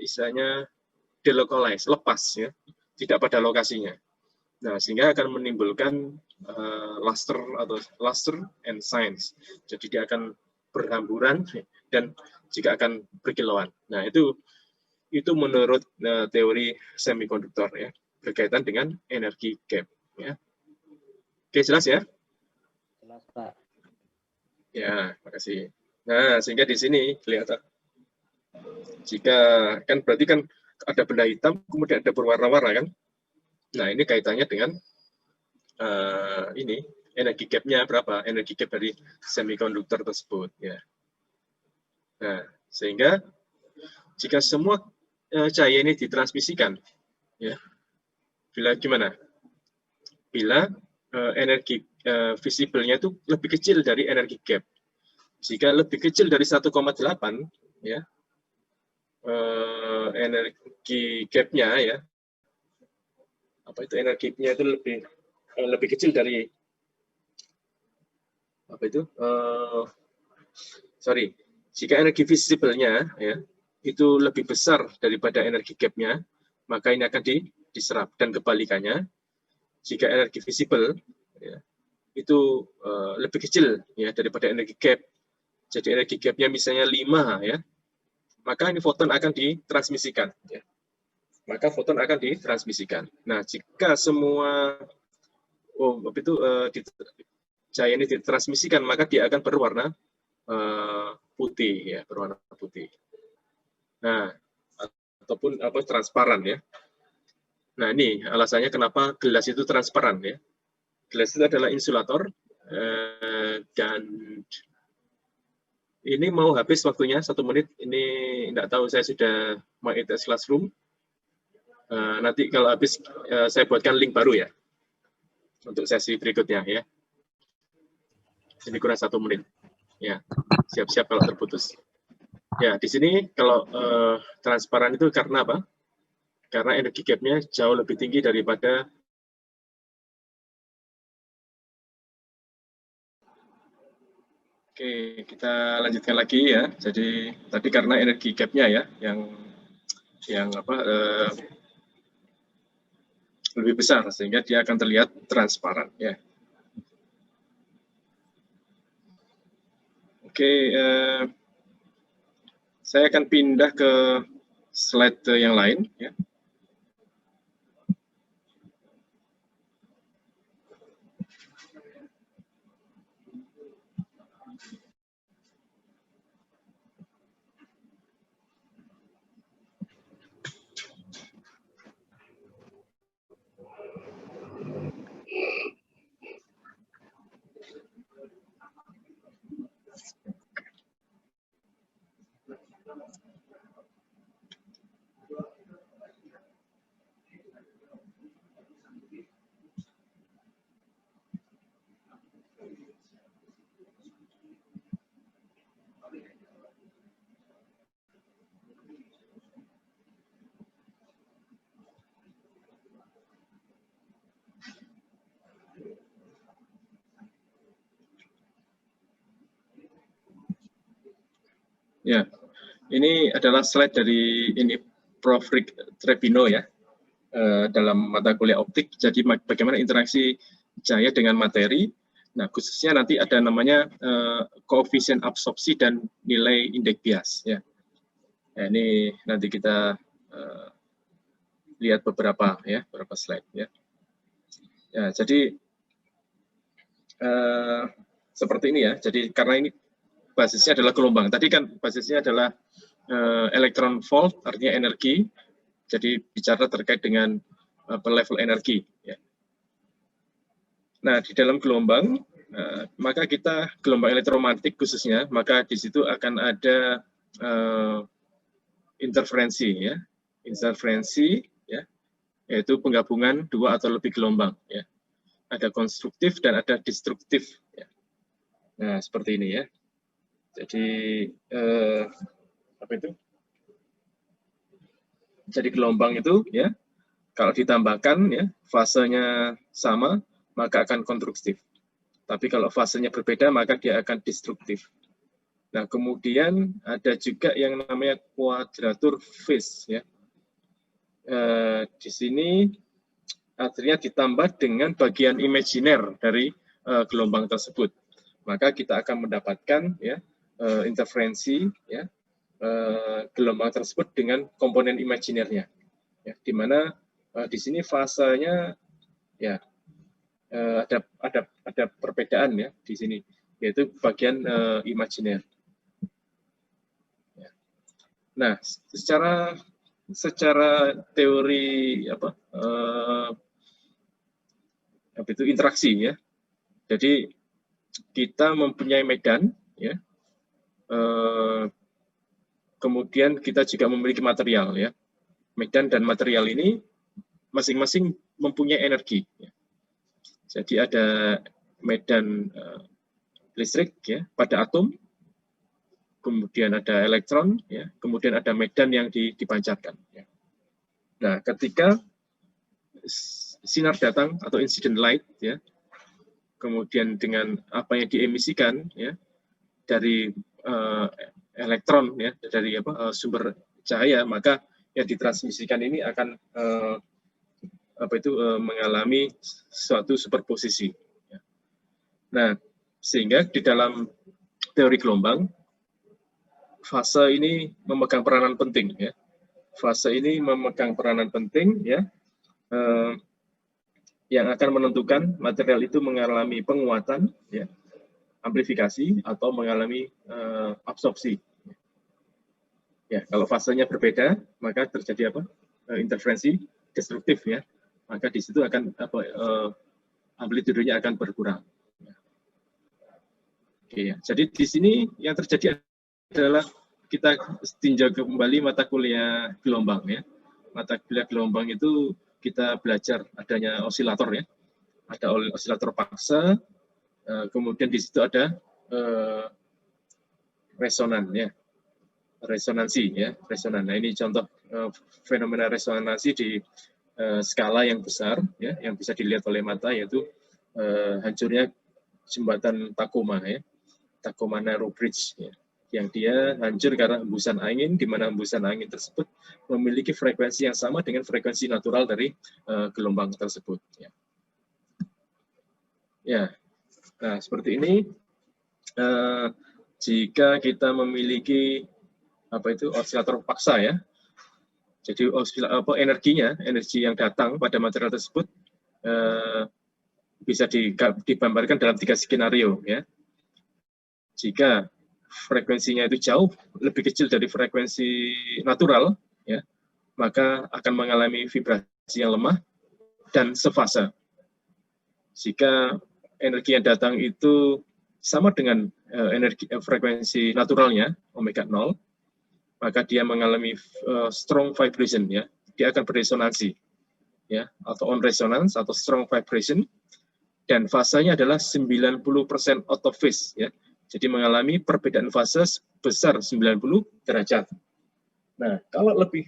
istilahnya delocalize, lepas ya, tidak pada lokasinya. Nah, sehingga akan menimbulkan luster and shines. Jadi dia akan berhamburan dan juga akan berkilauan. Nah, itu menurut teori semikonduktor ya, berkaitan dengan energi gap ya. Oke, jelas ya? Jelas, Pak. Ya, makasih. Nah, sehingga di sini kelihatan jika kan berarti kan ada benda hitam kemudian ada berwarna-warna kan. Nah, ini kaitannya dengan ini energi gapnya berapa? Energi gap dari semikonduktor tersebut ya. Nah, sehingga jika semua cahaya ini ditransmisikan ya, bila gimana? Bila energi visible-nya itu lebih kecil dari energi gap. Jika lebih kecil dari 1,8 ya, energi gap-nya ya, energi gap-nya itu lebih kecil dari jika energi visible-nya ya itu lebih besar daripada energi gap-nya, maka ini akan diserap. Dan kebalikannya, jika energi visible ya, itu lebih kecil ya daripada energi gap, jadi energi gap-nya misalnya 5 ya, maka ini foton akan ditransmisikan ya. Maka foton akan ditransmisikan. Nah, jika semua cahaya ini ditransmisikan, maka dia akan berwarna putih ya, berwarna putih. Nah, ataupun transparan ya. Nah, ini alasannya kenapa gelas itu transparan ya. Gelas itu adalah insulator dan ini mau habis waktunya 1 menit. Ini tidak tahu, saya sudah mau ITS Classroom. Nanti kalau habis saya buatkan link baru ya untuk sesi berikutnya ya. Ini kurang 1 menit. Ya, siap-siap kalau terputus. Ya, di sini kalau transparan itu karena apa? Karena energi gap-nya jauh lebih tinggi daripada Oke, kita lanjutkan lagi ya. Jadi tadi karena energi gap-nya ya yang lebih besar sehingga dia akan terlihat transparan ya. Oke, saya akan pindah ke slide yang lain ya. Ya, ini adalah slide dari Prof. Rick Trebino ya, dalam mata kuliah optik. Jadi bagaimana interaksi cahaya dengan materi Nah, khususnya nanti ada namanya koefisien absorpsi dan nilai indeks bias ya. Nah, ini nanti kita lihat beberapa slide ya. Ya, jadi seperti ini ya. Jadi karena ini basisnya adalah gelombang. Tadi kan basisnya adalah elektron volt, artinya energi. Jadi bicara terkait dengan level energi. Ya. Nah, di dalam gelombang, maka kita gelombang elektromagnetik khususnya, maka di situ akan ada interferensi, ya, interferensi, ya, yaitu penggabungan dua atau lebih gelombang. Ya. Ada konstruktif dan ada destruktif. Ya. Nah, seperti ini ya. Jadi apa itu? Jadi gelombang itu ya, kalau ditambahkan ya fasenya sama maka akan konstruktif. Tapi kalau fasenya berbeda maka dia akan destruktif. Nah, kemudian ada juga yang namanya kuadratur phase ya. Di sini artinya ditambah dengan bagian imajiner dari gelombang tersebut. Maka kita akan mendapatkan ya interferensi ya gelombang tersebut dengan komponen imajinernya, ya, di mana di sini fasenya ya ada perbedaan ya di sini, yaitu bagian imajiner. Ya. Nah, secara teori apa itu interaksi ya. Jadi kita mempunyai medan ya. Kemudian kita juga memiliki material ya. Medan dan material ini masing-masing mempunyai energi. Ya. Jadi ada medan listrik ya pada atom, kemudian ada elektron, ya, kemudian ada medan yang dipancarkan. Ya. Nah, ketika sinar datang atau incident light, ya, kemudian dengan apa yang diemisikan ya dari elektron ya dari sumber cahaya, maka yang ditransmisikan ini akan mengalami suatu superposisi. Nah, sehingga di dalam teori gelombang fase ini memegang peranan penting ya. Fase ini memegang peranan penting ya yang akan menentukan material itu mengalami penguatan ya, amplifikasi atau mengalami absorpsi. Ya, kalau fasenya berbeda, maka terjadi apa? Interferensi destruktif ya. Maka di situ akan amplitudenya akan berkurang. Oke ya. Jadi di sini yang terjadi adalah kita tinjau kembali mata kuliah gelombang ya. Mata kuliah gelombang itu kita belajar adanya osilator ya. Ada osilator paksa, kemudian di situ ada resonan ya. Resonansi ya, resonan. Nah, ini contoh fenomena resonansi di skala yang besar ya, yang bisa dilihat oleh mata, yaitu hancurnya jembatan Tacoma ya, Tacoma Narrow Bridge ya, yang dia hancur karena hembusan angin, di mana hembusan angin tersebut memiliki frekuensi yang sama dengan frekuensi natural dari gelombang tersebut ya. Ya, nah seperti ini. Jika kita memiliki osilator paksa ya. Jadi energi yang datang pada material tersebut bisa digambarkan dalam 3 skenario ya. Jika frekuensinya itu jauh lebih kecil dari frekuensi natural ya, maka akan mengalami vibrasi yang lemah dan sefase. Jika energi yang datang itu sama dengan frekuensi naturalnya omega 0, maka dia mengalami strong vibration ya, dia akan beresonansi ya, atau on resonance atau strong vibration, dan fasenya adalah 90% out of phase ya. Jadi mengalami perbedaan fase sebesar 90 derajat. Nah, kalau lebih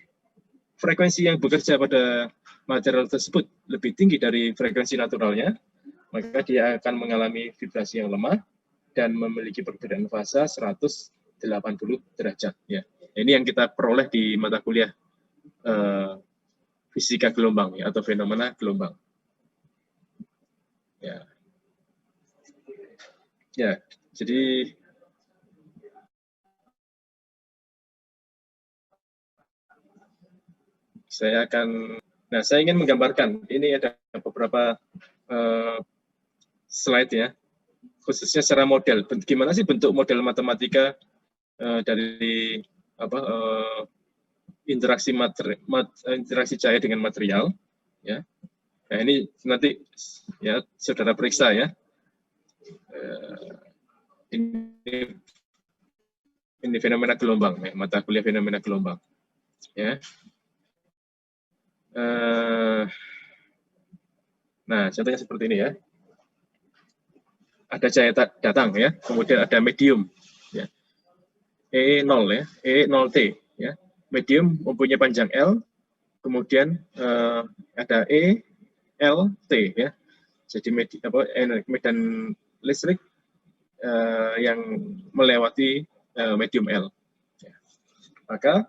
frekuensi yang bekerja pada material tersebut lebih tinggi dari frekuensi naturalnya, maka dia akan mengalami vibrasi yang lemah dan memiliki perbedaan fase 180 derajat ya. Ini yang kita peroleh di mata kuliah fisika gelombang ya, atau fenomena gelombang. Ya. Ya, jadi saya ingin menggambarkan, ini ada beberapa slide ya, khususnya secara model. Gimana sih bentuk model matematika dari interaksi interaksi cahaya dengan material, ya. Nah ini nanti ya saudara periksa ya. Ini fenomena gelombang, ya, mata kuliah fenomena gelombang, ya. Nah, contohnya seperti ini ya. Ada cahaya datang ya, kemudian ada medium, ya. E0 ya, E0T ya. Medium mempunyai panjang L, kemudian ada E, L, T ya. Jadi medan listrik yang melewati medium L. Ya. Maka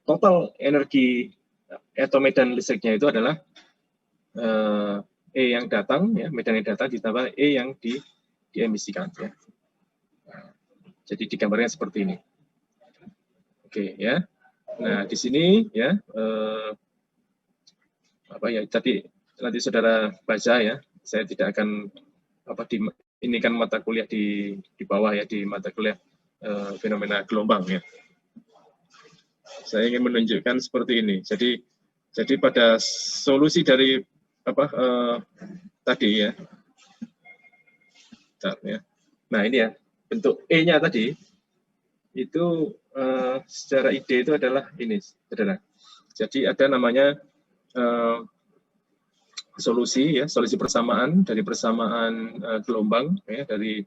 total energi atau medan listriknya itu adalah E yang datang, ya, medan yang datang ditambah E yang diemisikan. Ya. Nah, jadi digambarkan seperti ini. Oke, ya. Nah, di sini ya tadi nanti saudara baca ya. Saya tidak akan ini kan mata kuliah di bawah ya, di mata kuliah fenomena gelombang ya. Saya ingin menunjukkan seperti ini. Jadi pada solusi dari tadi ya. Nah ini ya, bentuk E-nya tadi itu secara ide itu adalah ini, saudara. Jadi ada namanya solusi persamaan dari persamaan gelombang ya, dari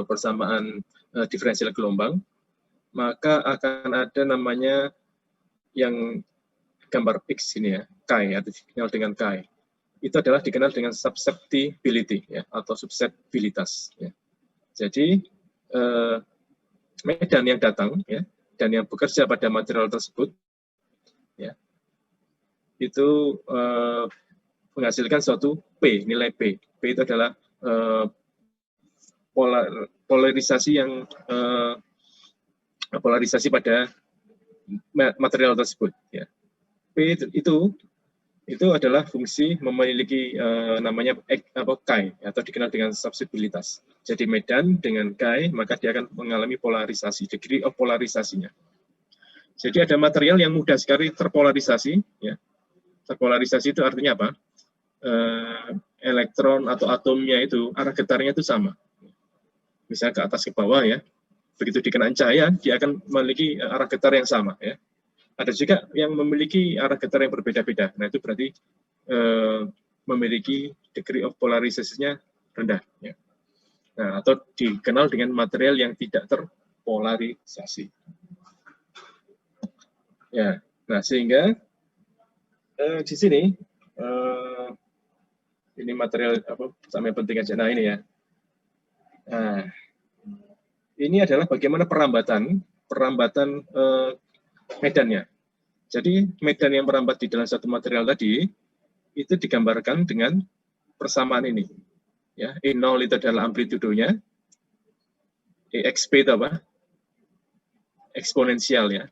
persamaan diferensial gelombang, maka akan ada namanya yang gambar X ini ya, chi atau dikenal dengan chi. Itu adalah dikenal dengan susceptibility ya, atau susceptibilitas ya. Jadi medan yang datang ya dan yang bekerja pada material tersebut ya itu menghasilkan suatu P, nilai P. P itu adalah polarisasi yang polarisasi pada material tersebut. Ya. P itu adalah fungsi memiliki namanya chi atau dikenal dengan susceptibilitas. Jadi medan dengan chi maka dia akan mengalami polarisasi, degree of polarisasinya. Jadi ada material yang mudah sekali terpolarisasi. Ya. Terpolarisasi itu artinya apa? Elektron atau atomnya itu arah getarnya itu sama. Misalnya ke atas ke bawah ya. Begitu dikenaan cahaya, dia akan memiliki arah getar yang sama ya. Ada juga yang memiliki arah getar yang berbeda-beda. Nah, itu berarti memiliki degree of polarisasinya rendah ya. Nah, atau dikenal dengan material yang tidak terpolarisasi. Ya. Nah, sehingga di sini ini material sama yang penting aja. Nah, ini ya. Nah, ini adalah bagaimana perambatan medannya. Jadi medan yang merambat di dalam satu material tadi itu digambarkan dengan persamaan ini. Ya, E0 itu adalah amplitudonya, EXP itu apa? Eksponensial ya.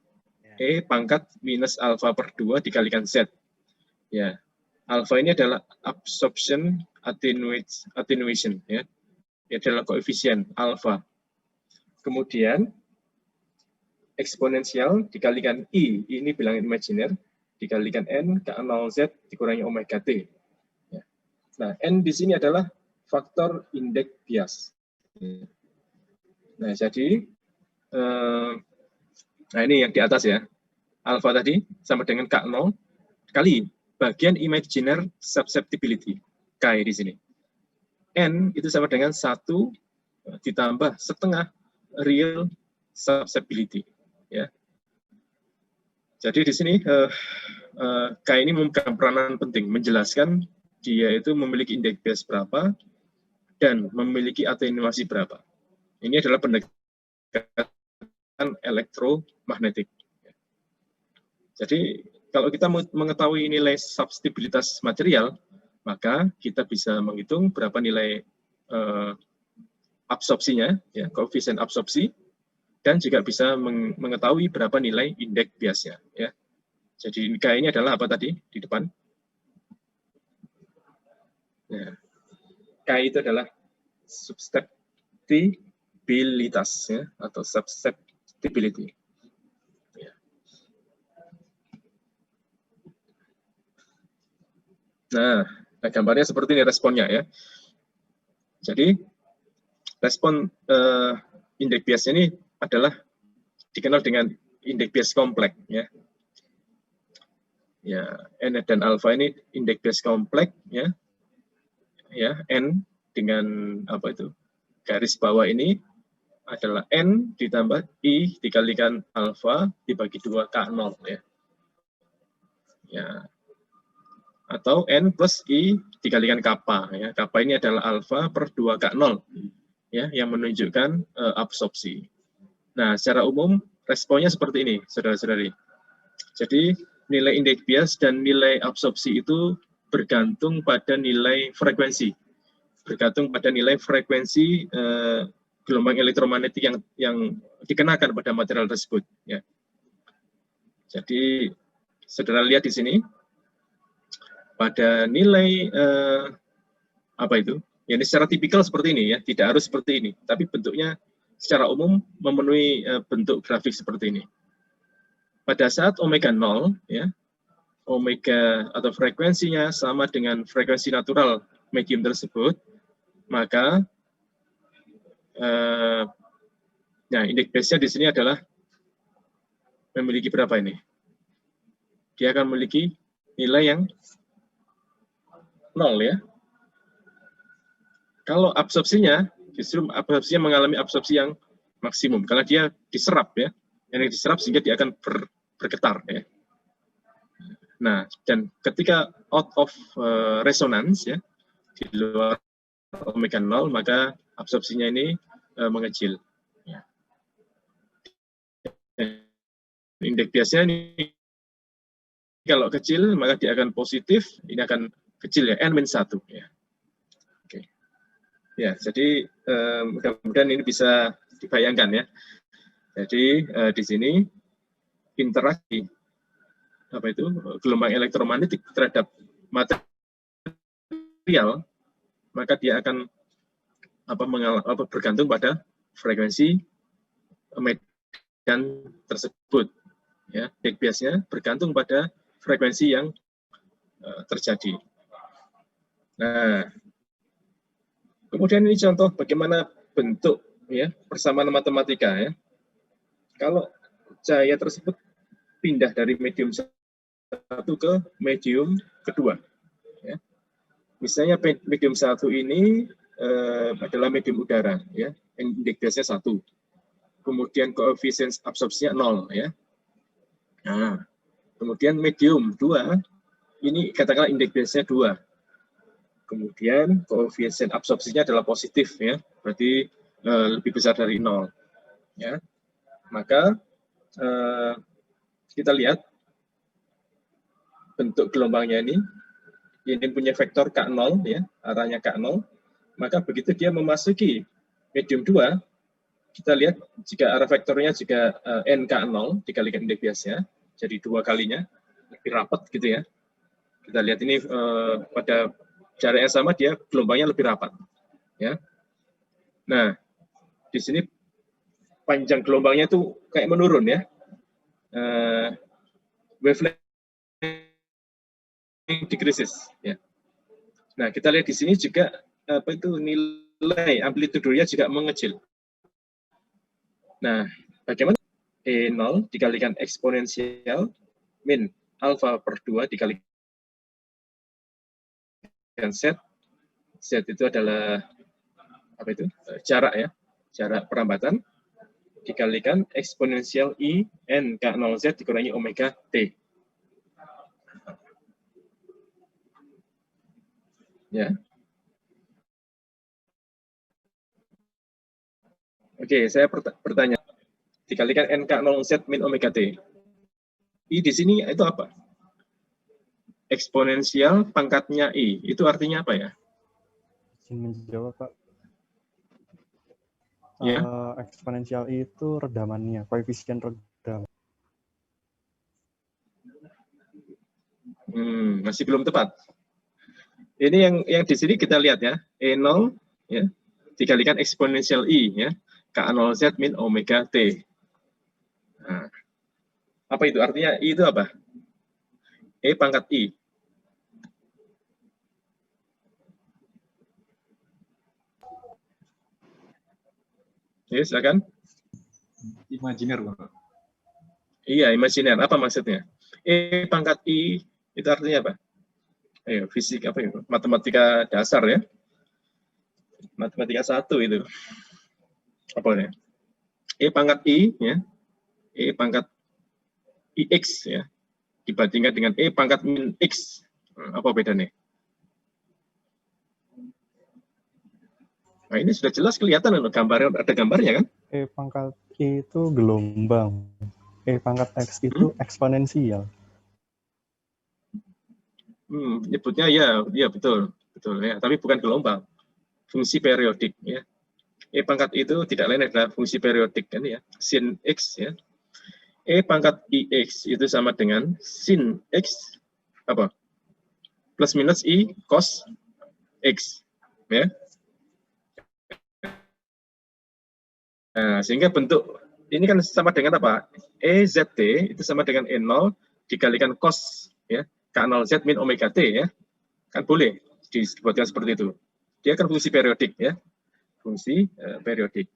E pangkat minus alfa per 2 dikalikan Z. Ya. Alfa ini adalah absorption attenuation ya. Ini adalah koefisien alfa. Kemudian eksponensial dikalikan I, ini bilangan imajiner, dikalikan N ke 0Z dikurangi omega T. Ya. Nah, N di sini adalah faktor indeks bias. Nah, jadi nah ini yang di atas ya. Alfa tadi sama dengan K0 kali bagian imaginer susceptibility, K di sini. N itu sama dengan 1 ditambah setengah real susceptibility. Ya. Jadi di sini K ini memegang peranan penting, menjelaskan dia itu memiliki indeks bias berapa dan memiliki atenuasi berapa. Ini adalah pendekatan elektromagnetik. Jadi kalau kita mengetahui nilai susceptibilitas material, maka kita bisa menghitung berapa nilai absorpsinya, ya, koefisien absorpsi, dan juga bisa mengetahui berapa nilai indeks biasnya. Ya. Jadi K ini adalah apa tadi di depan? Ya. K itu adalah susceptibilitas, ya, atau susceptibility. Ya. Nah, gambarnya seperti ini responnya, ya. Jadi respon indeks biasnya ini adalah dikenal dengan indeks bias kompleks, ya. Ya, N dan alfa ini indeks bias kompleks, ya. Ya, N dengan apa itu? Garis bawah ini adalah N ditambah I dikalikan alfa dibagi 2 K0, ya. Ya. Atau N plus I dikalikan kappa, ya. Kappa ini adalah alfa per 2 K0, ya, yang menunjukkan absorpsi. Nah, secara umum responnya seperti ini, saudara-saudari. Jadi nilai indeks bias dan nilai absorpsi itu bergantung pada nilai frekuensi, bergantung pada nilai frekuensi gelombang elektromagnetik yang dikenakan pada material tersebut. Ya. Jadi saudara lihat di sini pada nilai apa itu? Ya, ini secara tipikal seperti ini, ya, tidak harus seperti ini, tapi bentuknya secara umum memenuhi bentuk grafik seperti ini. Pada saat omega 0, ya, omega atau frekuensinya sama dengan frekuensi natural medium tersebut, maka nah, indeks biasnya di sini adalah memiliki berapa ini? Dia akan memiliki nilai yang 0, ya. Kalau absorpsinya, justru absorpsinya mengalami absorpsi yang maksimum karena dia diserap, ya. Yang diserap sehingga dia akan bergetar, ya. Nah, dan ketika out of resonance, ya, di luar omega 0, maka absorpsinya ini mengecil. Ya. Indeks biasanya ini kalau kecil maka dia akan positif, ini akan kecil, ya, N-1, ya. Oke. Ya, jadi mudah-mudahan ini bisa dibayangkan, ya. Jadi di sini interaksi apa itu gelombang elektromagnetik terhadap material, maka dia akan bergantung pada frekuensi medan tersebut, ya. Indeks biasnya bergantung pada frekuensi yang terjadi. Nah, kemudian ini contoh bagaimana bentuk, ya, persamaan matematika, ya. Kalau cahaya tersebut pindah dari medium 1 ke medium kedua, ya. Misalnya medium 1 ini adalah medium udara, ya, indeks biasnya 1. Kemudian koefisien absorpsinya 0, ya. Nah, kemudian medium 2 ini katakanlah indeks biasnya 2. Kemudian koefisien absorpsinya adalah positif, ya, berarti lebih besar dari 0, ya. Maka kita lihat bentuk gelombangnya ini punya vektor K0, ya, arahnya K0, maka begitu dia memasuki medium 2, kita lihat jika arah vektornya juga NK0 dikalikan indeks biasnya, jadi 2 kalinya, lebih rapat gitu, ya. Kita lihat ini pada jarak yang sama dia gelombangnya lebih rapat, ya. Nah, di sini panjang gelombangnya itu kayak menurun, ya. Wavelength decreases, ya. Nah, kita lihat di sini juga apa itu nilai amplitudenya juga mengecil. Nah, bagaimana E0 dikalikan eksponensial min alfa per 2 dikalikan Z. Z itu adalah apa itu? Jarak, ya. Jarak perambatan dikalikan eksponensial I N K0Z dikurangi omega T. Ya. Oke, saya bertanya. Dikalikan NK0Z min omega T. I di sini itu apa? Eksponensial pangkatnya I. Itu artinya apa, ya? Izin menjawab, Pak. Ya. Eksponensial itu redamannya, koefisien redam. Masih belum tepat. Ini yang di sini kita lihat ya, E0 ya, dikalikan eksponensial I ya, K0Z min omega T. Nah, apa itu? Artinya I itu apa? E pangkat I. Ya, silakan. Imajiner, Pak. Iya, imajiner. Apa maksudnya? E pangkat I itu artinya apa? Ayo, fisik apa itu? Matematika dasar ya. Matematika 1 itu. Apa ya? E pangkat I ya. E pangkat IX ya. Dibandingkan dengan E pangkat min X. Apa bedanya? Nah, ini sudah jelas kelihatan gambarnya, ada gambarnya kan? E pangkat I itu gelombang. E pangkat X itu eksponensial. Nyebutnya ya betul ya, tapi bukan gelombang, fungsi periodik ya. E pangkat itu tidak lain adalah fungsi periodik kan ya, sin X ya. E pangkat IX itu sama dengan sin X apa? Plus minus I cos X ya. Nah, sehingga bentuk ini kan sama dengan apa? EZT itu sama dengan E0 dikalikan cos ya, K0Z min omega T ya. Kan boleh dibuatkan seperti itu. Dia kan fungsi periodik ya. Fungsi periodik.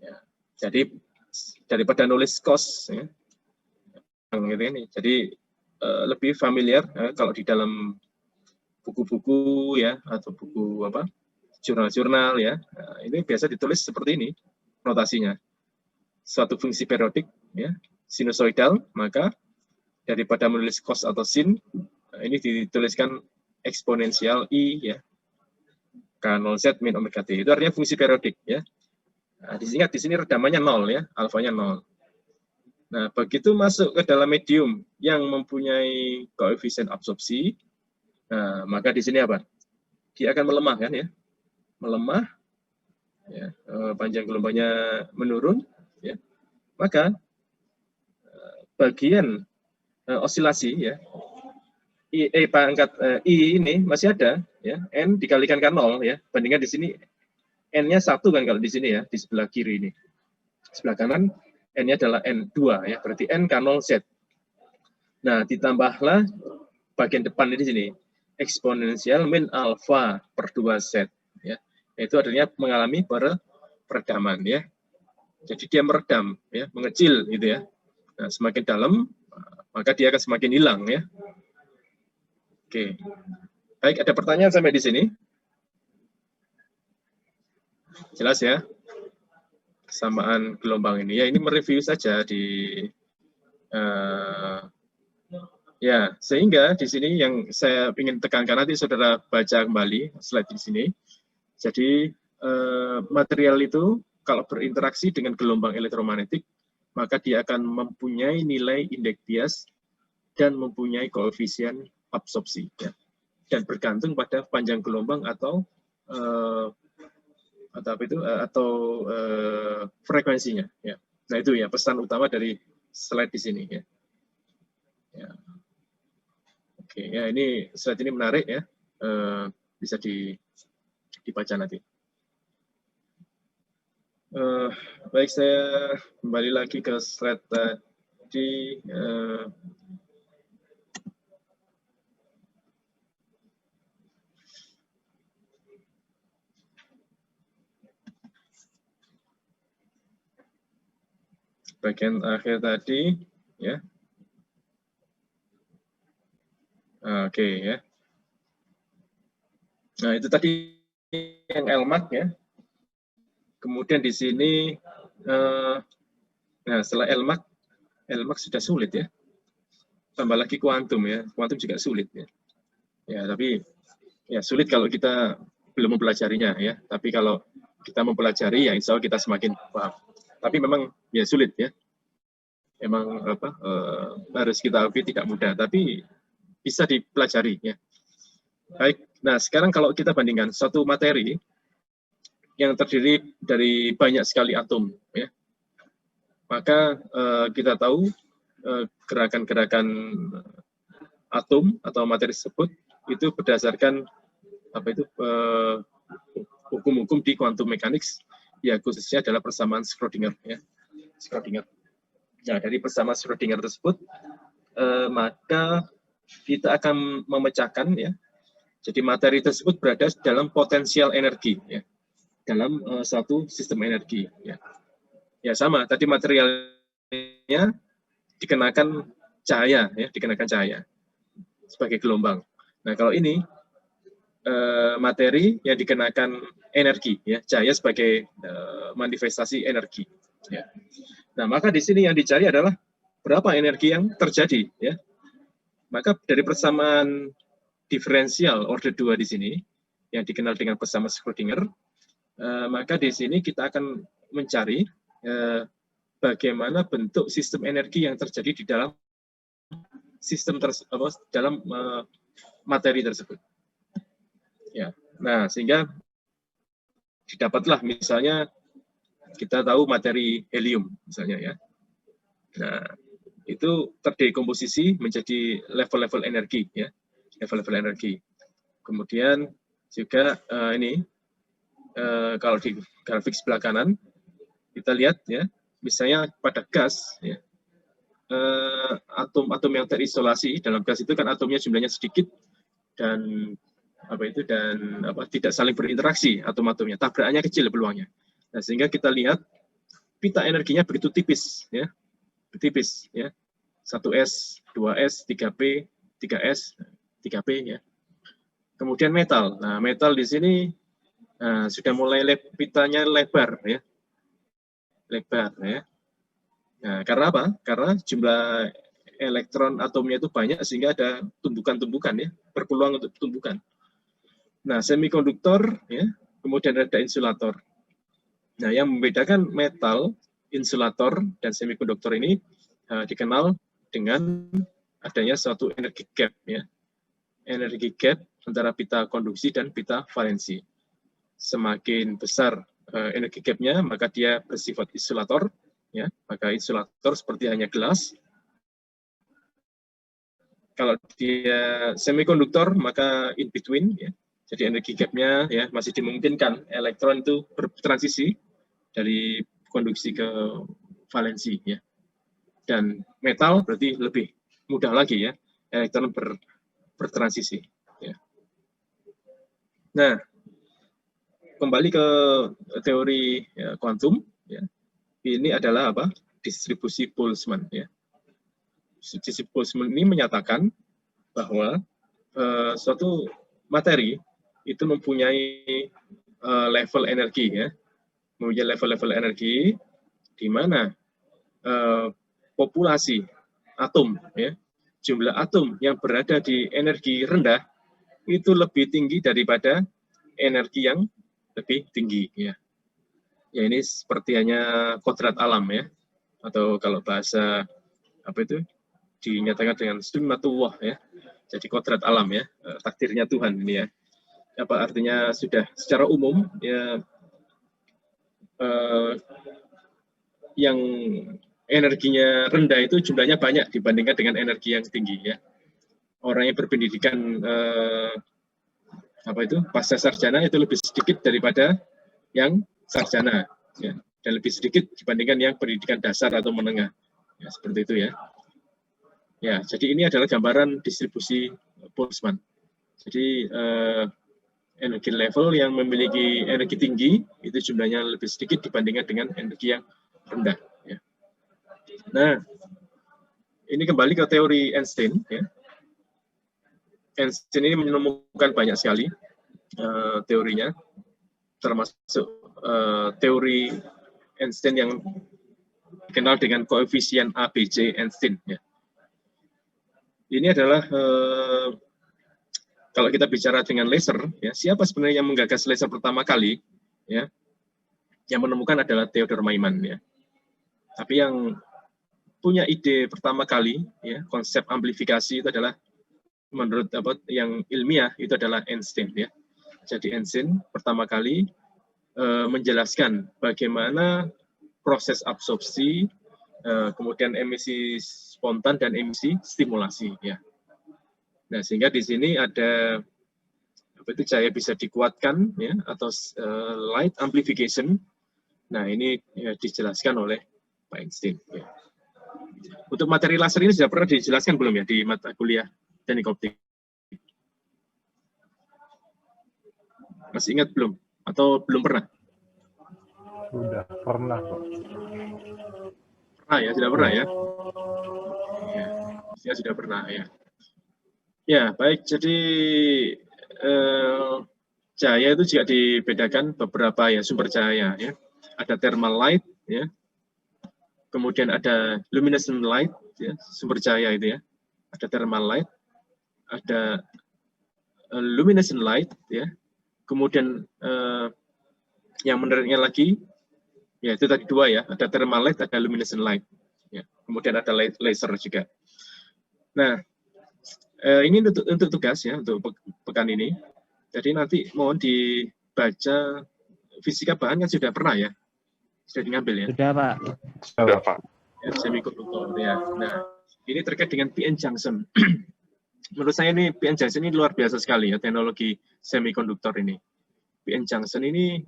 Ya. Jadi daripada nulis cos ya. Gitu ini. Jadi lebih familiar kalau di dalam buku-buku ya atau buku apa? Jurnal-jurnal ya. Nah, ini biasa ditulis seperti ini notasinya. Suatu fungsi periodik ya, sinusoidal, maka daripada menulis cos atau sin, ini dituliskan eksponensial I ya, K0Z min omega T. Itu artinya fungsi periodik ya. Nah, diingat di sini redamannya 0 ya, alfanya 0. Nah, begitu masuk ke dalam medium yang mempunyai koefisien absorpsi, nah, maka di sini apa? Dia akan melemah kan ya. Melemah ya, panjang gelombangnya menurun ya. Maka bagian osilasi ya, E pangkat I ini masih ada ya, N dikalikan kan 0 ya, bandingkan di sini N-nya 1 kan kalau di sini ya, di sebelah kiri ini. Sebelah kanan N-nya adalah N2 ya, berarti N K0Z. Nah, ditambahlah bagian depan ini di sini, eksponensial min alfa per 2Z ya. Itu artinya mengalami peredaman ya. Jadi dia meredam ya, mengecil gitu ya. Nah, semakin dalam maka dia akan semakin hilang ya. Oke. Baik, ada pertanyaan sampai di sini? Jelas ya? Kesamaan gelombang ini. Ya, ini mereview saja di ya, sehingga di sini yang saya ingin tekankan, nanti saudara baca kembali slide di sini. Jadi material itu kalau berinteraksi dengan gelombang elektromagnetik, maka dia akan mempunyai nilai indeks bias dan mempunyai koefisien absorpsi ya. Dan bergantung pada panjang gelombang atau frekuensinya ya. Nah, itu ya pesan utama dari slide di sini ya. Ya. Oke, ya ini slide ini menarik ya. Bisa dibaca nanti. Baik, saya kembali lagi ke slide tadi. Bagian akhir tadi, ya. Oke, ya. Nah, itu tadi yang LMAC ya. Kemudian di sini, nah setelah LMAC sudah sulit ya. Tambah lagi kuantum ya, kuantum juga sulit ya. Ya, tapi ya sulit kalau kita belum mempelajarinya ya. Tapi kalau kita mempelajari ya insya Allah kita semakin paham. Tapi memang ya sulit ya. Memang harus kita akui tidak mudah, tapi bisa dipelajari ya. Baik, nah sekarang kalau kita bandingkan suatu materi yang terdiri dari banyak sekali atom, ya. Maka kita tahu gerakan-gerakan atom atau materi tersebut itu berdasarkan hukum-hukum di quantum mechanics, ya khususnya adalah persamaan Schrödinger, ya. Schrödinger. Nah, dari persamaan Schrödinger tersebut, maka kita akan memecahkan, ya. Jadi materi tersebut berada dalam potensial energi, ya, dalam satu sistem energi, ya. Ya sama, tadi materialnya dikenakan cahaya, ya, dikenakan cahaya sebagai gelombang. Nah, kalau ini materi yang dikenakan energi, ya, cahaya sebagai manifestasi energi, ya. Nah, maka di sini yang dicari adalah berapa energi yang terjadi, ya. Maka dari persamaan diferensial order 2 di sini yang dikenal dengan persamaan Schrödinger, maka di sini kita akan mencari bagaimana bentuk sistem energi yang terjadi di dalam sistem dalam materi tersebut. Ya, nah sehingga didapatlah misalnya kita tahu materi helium misalnya, ya. Nah itu terdekomposisi menjadi level-level energi, ya, level-level energi. Kemudian juga ini kalau di grafik sebelah kanan kita lihat, ya, misalnya pada gas, ya, atom-atom yang terisolasi dalam gas itu kan atomnya jumlahnya sedikit dan tidak saling berinteraksi atom-atomnya, tabrakannya kecil peluangnya. Nah, sehingga kita lihat pita energinya begitu tipis, ya, tipis, ya, 1s, 2s, 3p, 3s, 3p, ya. Kemudian metal. Nah, metal di sini sudah mulai pitanya lebar, ya, lebar, ya. Nah, karena apa? Karena jumlah elektron atomnya itu banyak sehingga ada tumbukan-tumbukan, ya, berpeluang untuk tumbukan. Nah, semikonduktor, ya, kemudian ada insulator. Nah, yang membedakan metal, insulator, dan semikonduktor ini dikenal dengan adanya suatu energi gap, ya. Energi gap antara pita konduksi dan pita valensi. Semakin besar energi gapnya, maka dia bersifat insulator, ya. Maka insulator seperti hanya gelas. Kalau dia semikonduktor, maka in between, ya. Jadi energi gapnya, ya, masih dimungkinkan elektron itu bertransisi dari konduksi ke valensi, ya. Dan metal berarti lebih mudah lagi, ya, elektron bertransisi, ya. Nah, kembali ke teori, ya, kuantum, ya. Ini adalah apa? Distribusi Boltzmann, ya. Distribusi Boltzmann ini menyatakan bahwa suatu materi itu mempunyai level energi, ya, mempunyai level-level energi di mana populasi atom, ya, jumlah atom yang berada di energi rendah itu lebih tinggi daripada energi yang lebih tinggi, ya. Ya, ini seperti hanya kodrat alam, ya, atau kalau bahasa dinyatakan dengan sunnatullah, ya. Jadi kodrat alam, ya, takdirnya Tuhan ini, ya. Apa artinya sudah secara umum, ya, yang energinya rendah itu jumlahnya banyak dibandingkan dengan energi yang tinggi, ya. Orang yang berpendidikan pasca sarjana itu lebih sedikit daripada yang sarjana, ya, dan lebih sedikit dibandingkan yang pendidikan dasar atau menengah, ya, seperti itu, ya. Ya, jadi ini adalah gambaran distribusi Boltzmann. Jadi energi level yang memiliki energi tinggi itu jumlahnya lebih sedikit dibandingkan dengan energi yang rendah, ya. Nah, ini kembali ke teori Einstein, ya. Einstein ini menemukan banyak sekali teorinya, termasuk teori Einstein yang dikenal dengan koefisien ABC Einstein, ya. Ini adalah kalau kita bicara dengan laser, ya, siapa sebenarnya yang menggagas laser pertama kali, ya? Yang menemukan adalah Theodor Maiman, ya. Tapi yang punya ide pertama kali, ya, konsep amplifikasi itu adalah menurut yang ilmiah itu adalah Einstein, ya. Jadi Einstein pertama kali menjelaskan bagaimana proses absorpsi, kemudian emisi spontan dan emisi stimulasi ya. Nah, sehingga di sini ada cahaya bisa dikuatkan ya atau light amplification. Nah, ini ya, dijelaskan oleh Pak Einstein ya. Untuk materi laser ini sudah pernah dijelaskan belum ya di mata kuliah teknik optik? Masih ingat belum? Atau belum pernah? Sudah pernah, Pak. Pernah ya, sudah pernah ya? Ya, sudah pernah ya. Ya, baik. Jadi cahaya itu juga dibedakan beberapa ya sumber cahaya ya. Ada thermal light ya. Kemudian ada luminescent light ya, sumber cahaya itu ya. Ada thermal light, ada luminescent light ya. Kemudian yang menariknya lagi ya itu tadi dua ya, ada thermal light, ada luminescent light ya. Kemudian ada laser juga. Nah, ini untuk tugas ya untuk pekan ini. Jadi nanti mohon dibaca fisika bahan kan sudah pernah ya, sudah diambil ya. Sudah, Pak. Sudah, Pak. Ya, semikonduktor ya. Nah, ini terkait dengan PN junction. Menurut saya ini PN junction ini luar biasa sekali ya teknologi semikonduktor ini. PN junction ini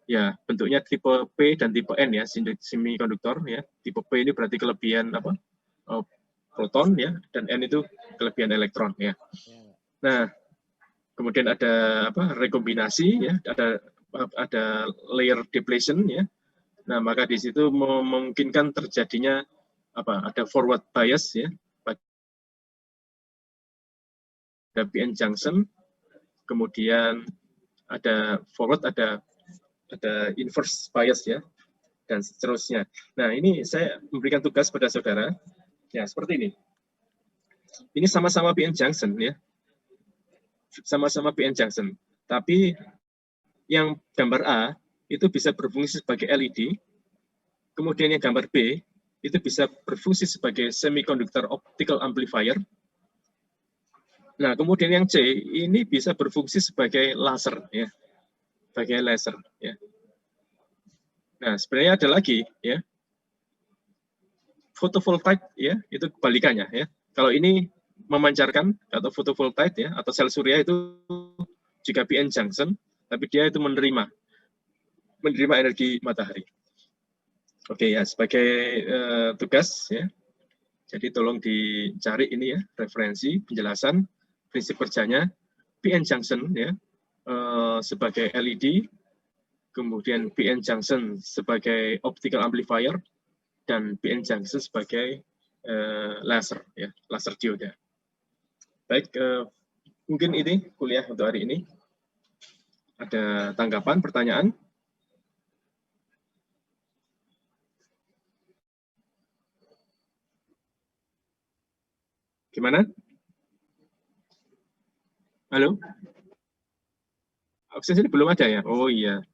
ya bentuknya tipe P dan tipe N ya semikonduktor ya. Tipe P ini berarti kelebihan apa? Proton ya, dan N itu kelebihan elektron ya. Nah, kemudian ada apa? Rekombinasi ya, ada layer depletion ya. Nah, maka di situ memungkinkan terjadinya apa? Ada forward bias ya. Ada PN junction, kemudian ada forward, ada inverse bias ya, dan seterusnya. Nah, ini saya memberikan tugas pada saudara. Ya, seperti ini. Ini sama-sama PN junction ya. Sama-sama PN junction. Tapi yang gambar A itu bisa berfungsi sebagai LED. Kemudian yang gambar B itu bisa berfungsi sebagai semiconductor optical amplifier. Nah, kemudian yang C ini bisa berfungsi sebagai laser ya. Sebagai laser ya. Nah, sebenarnya ada lagi ya. Fotovoltaik ya, itu kebalikannya ya. Kalau ini memancarkan atau fotovoltaik ya atau sel surya itu juga PN junction, tapi dia itu menerima energi matahari. Oke ya, sebagai tugas ya. Jadi tolong dicari ini ya referensi penjelasan prinsip kerjanya PN junction ya sebagai LED, kemudian PN junction sebagai optical amplifier, dan PN junction sebagai laser ya, laser dioda. Baik, mungkin ini kuliah untuk hari ini. Ada tanggapan, pertanyaan? Gimana? Halo? Akses ini belum ada ya? Oh iya.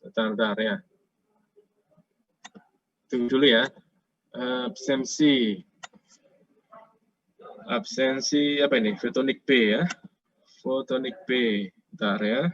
Bentar ya. Tunggu dulu ya. Absensi apa ini? Photonic B ya. Photonic B. Bentar ya.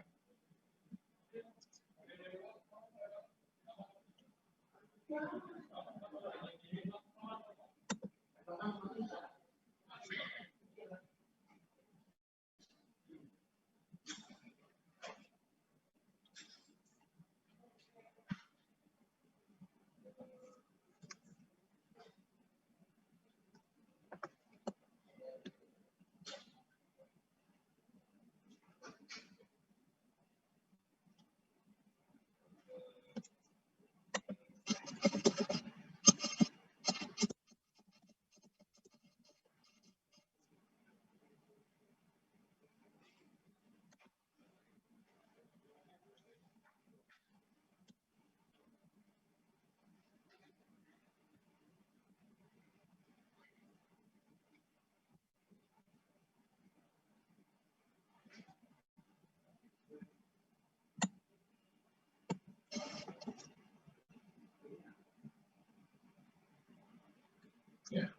Ya.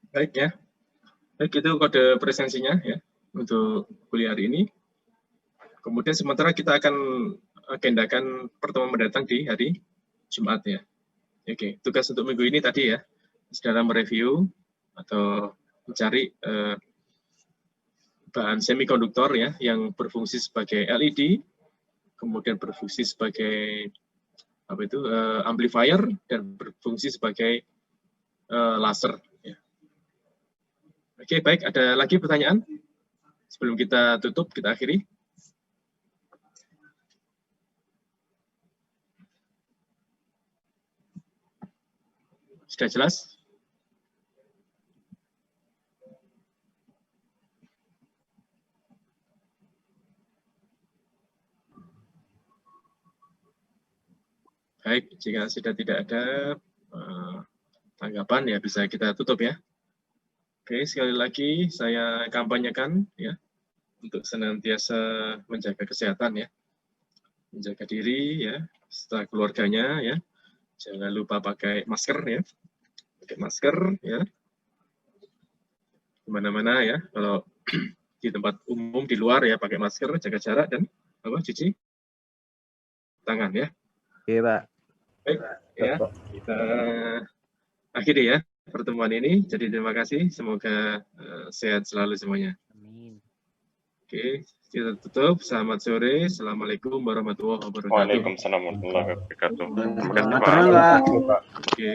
Baik ya. Baik, itu kode presensinya ya untuk kuliah hari ini. Kemudian sementara kita akan agendakan pertemuan mendatang di hari Jumat ya. Oke, tugas untuk minggu ini tadi ya, saudara mereview atau mencari bahan semikonduktor ya yang berfungsi sebagai LED, kemudian berfungsi sebagai apa itu amplifier dan berfungsi sebagai laser. Ya. Oke, baik. Ada lagi pertanyaan sebelum kita tutup, kita akhiri? Sudah jelas? Baik, jika sudah tidak ada tanggapan ya bisa kita tutup ya. Oke, sekali lagi saya kampanyekan ya untuk senantiasa menjaga kesehatan ya, menjaga diri ya, serta keluarganya ya. Jangan lupa pakai masker ya, pakai masker ya, kemana-mana ya. Kalau di tempat umum di luar ya pakai masker, jaga jarak dan cuci tangan ya. Oke, Pak. Baik ya, kita akhiri ya pertemuan ini. Jadi terima kasih, semoga sehat selalu semuanya. Amin. Oke, kita tutup. Selamat sore. Assalamualaikum warahmatullahi wabarakatuh. Waalaikumsalam warahmatullahi wabarakatuh. Terima kasih, Selamat Pak. Pak. Oke.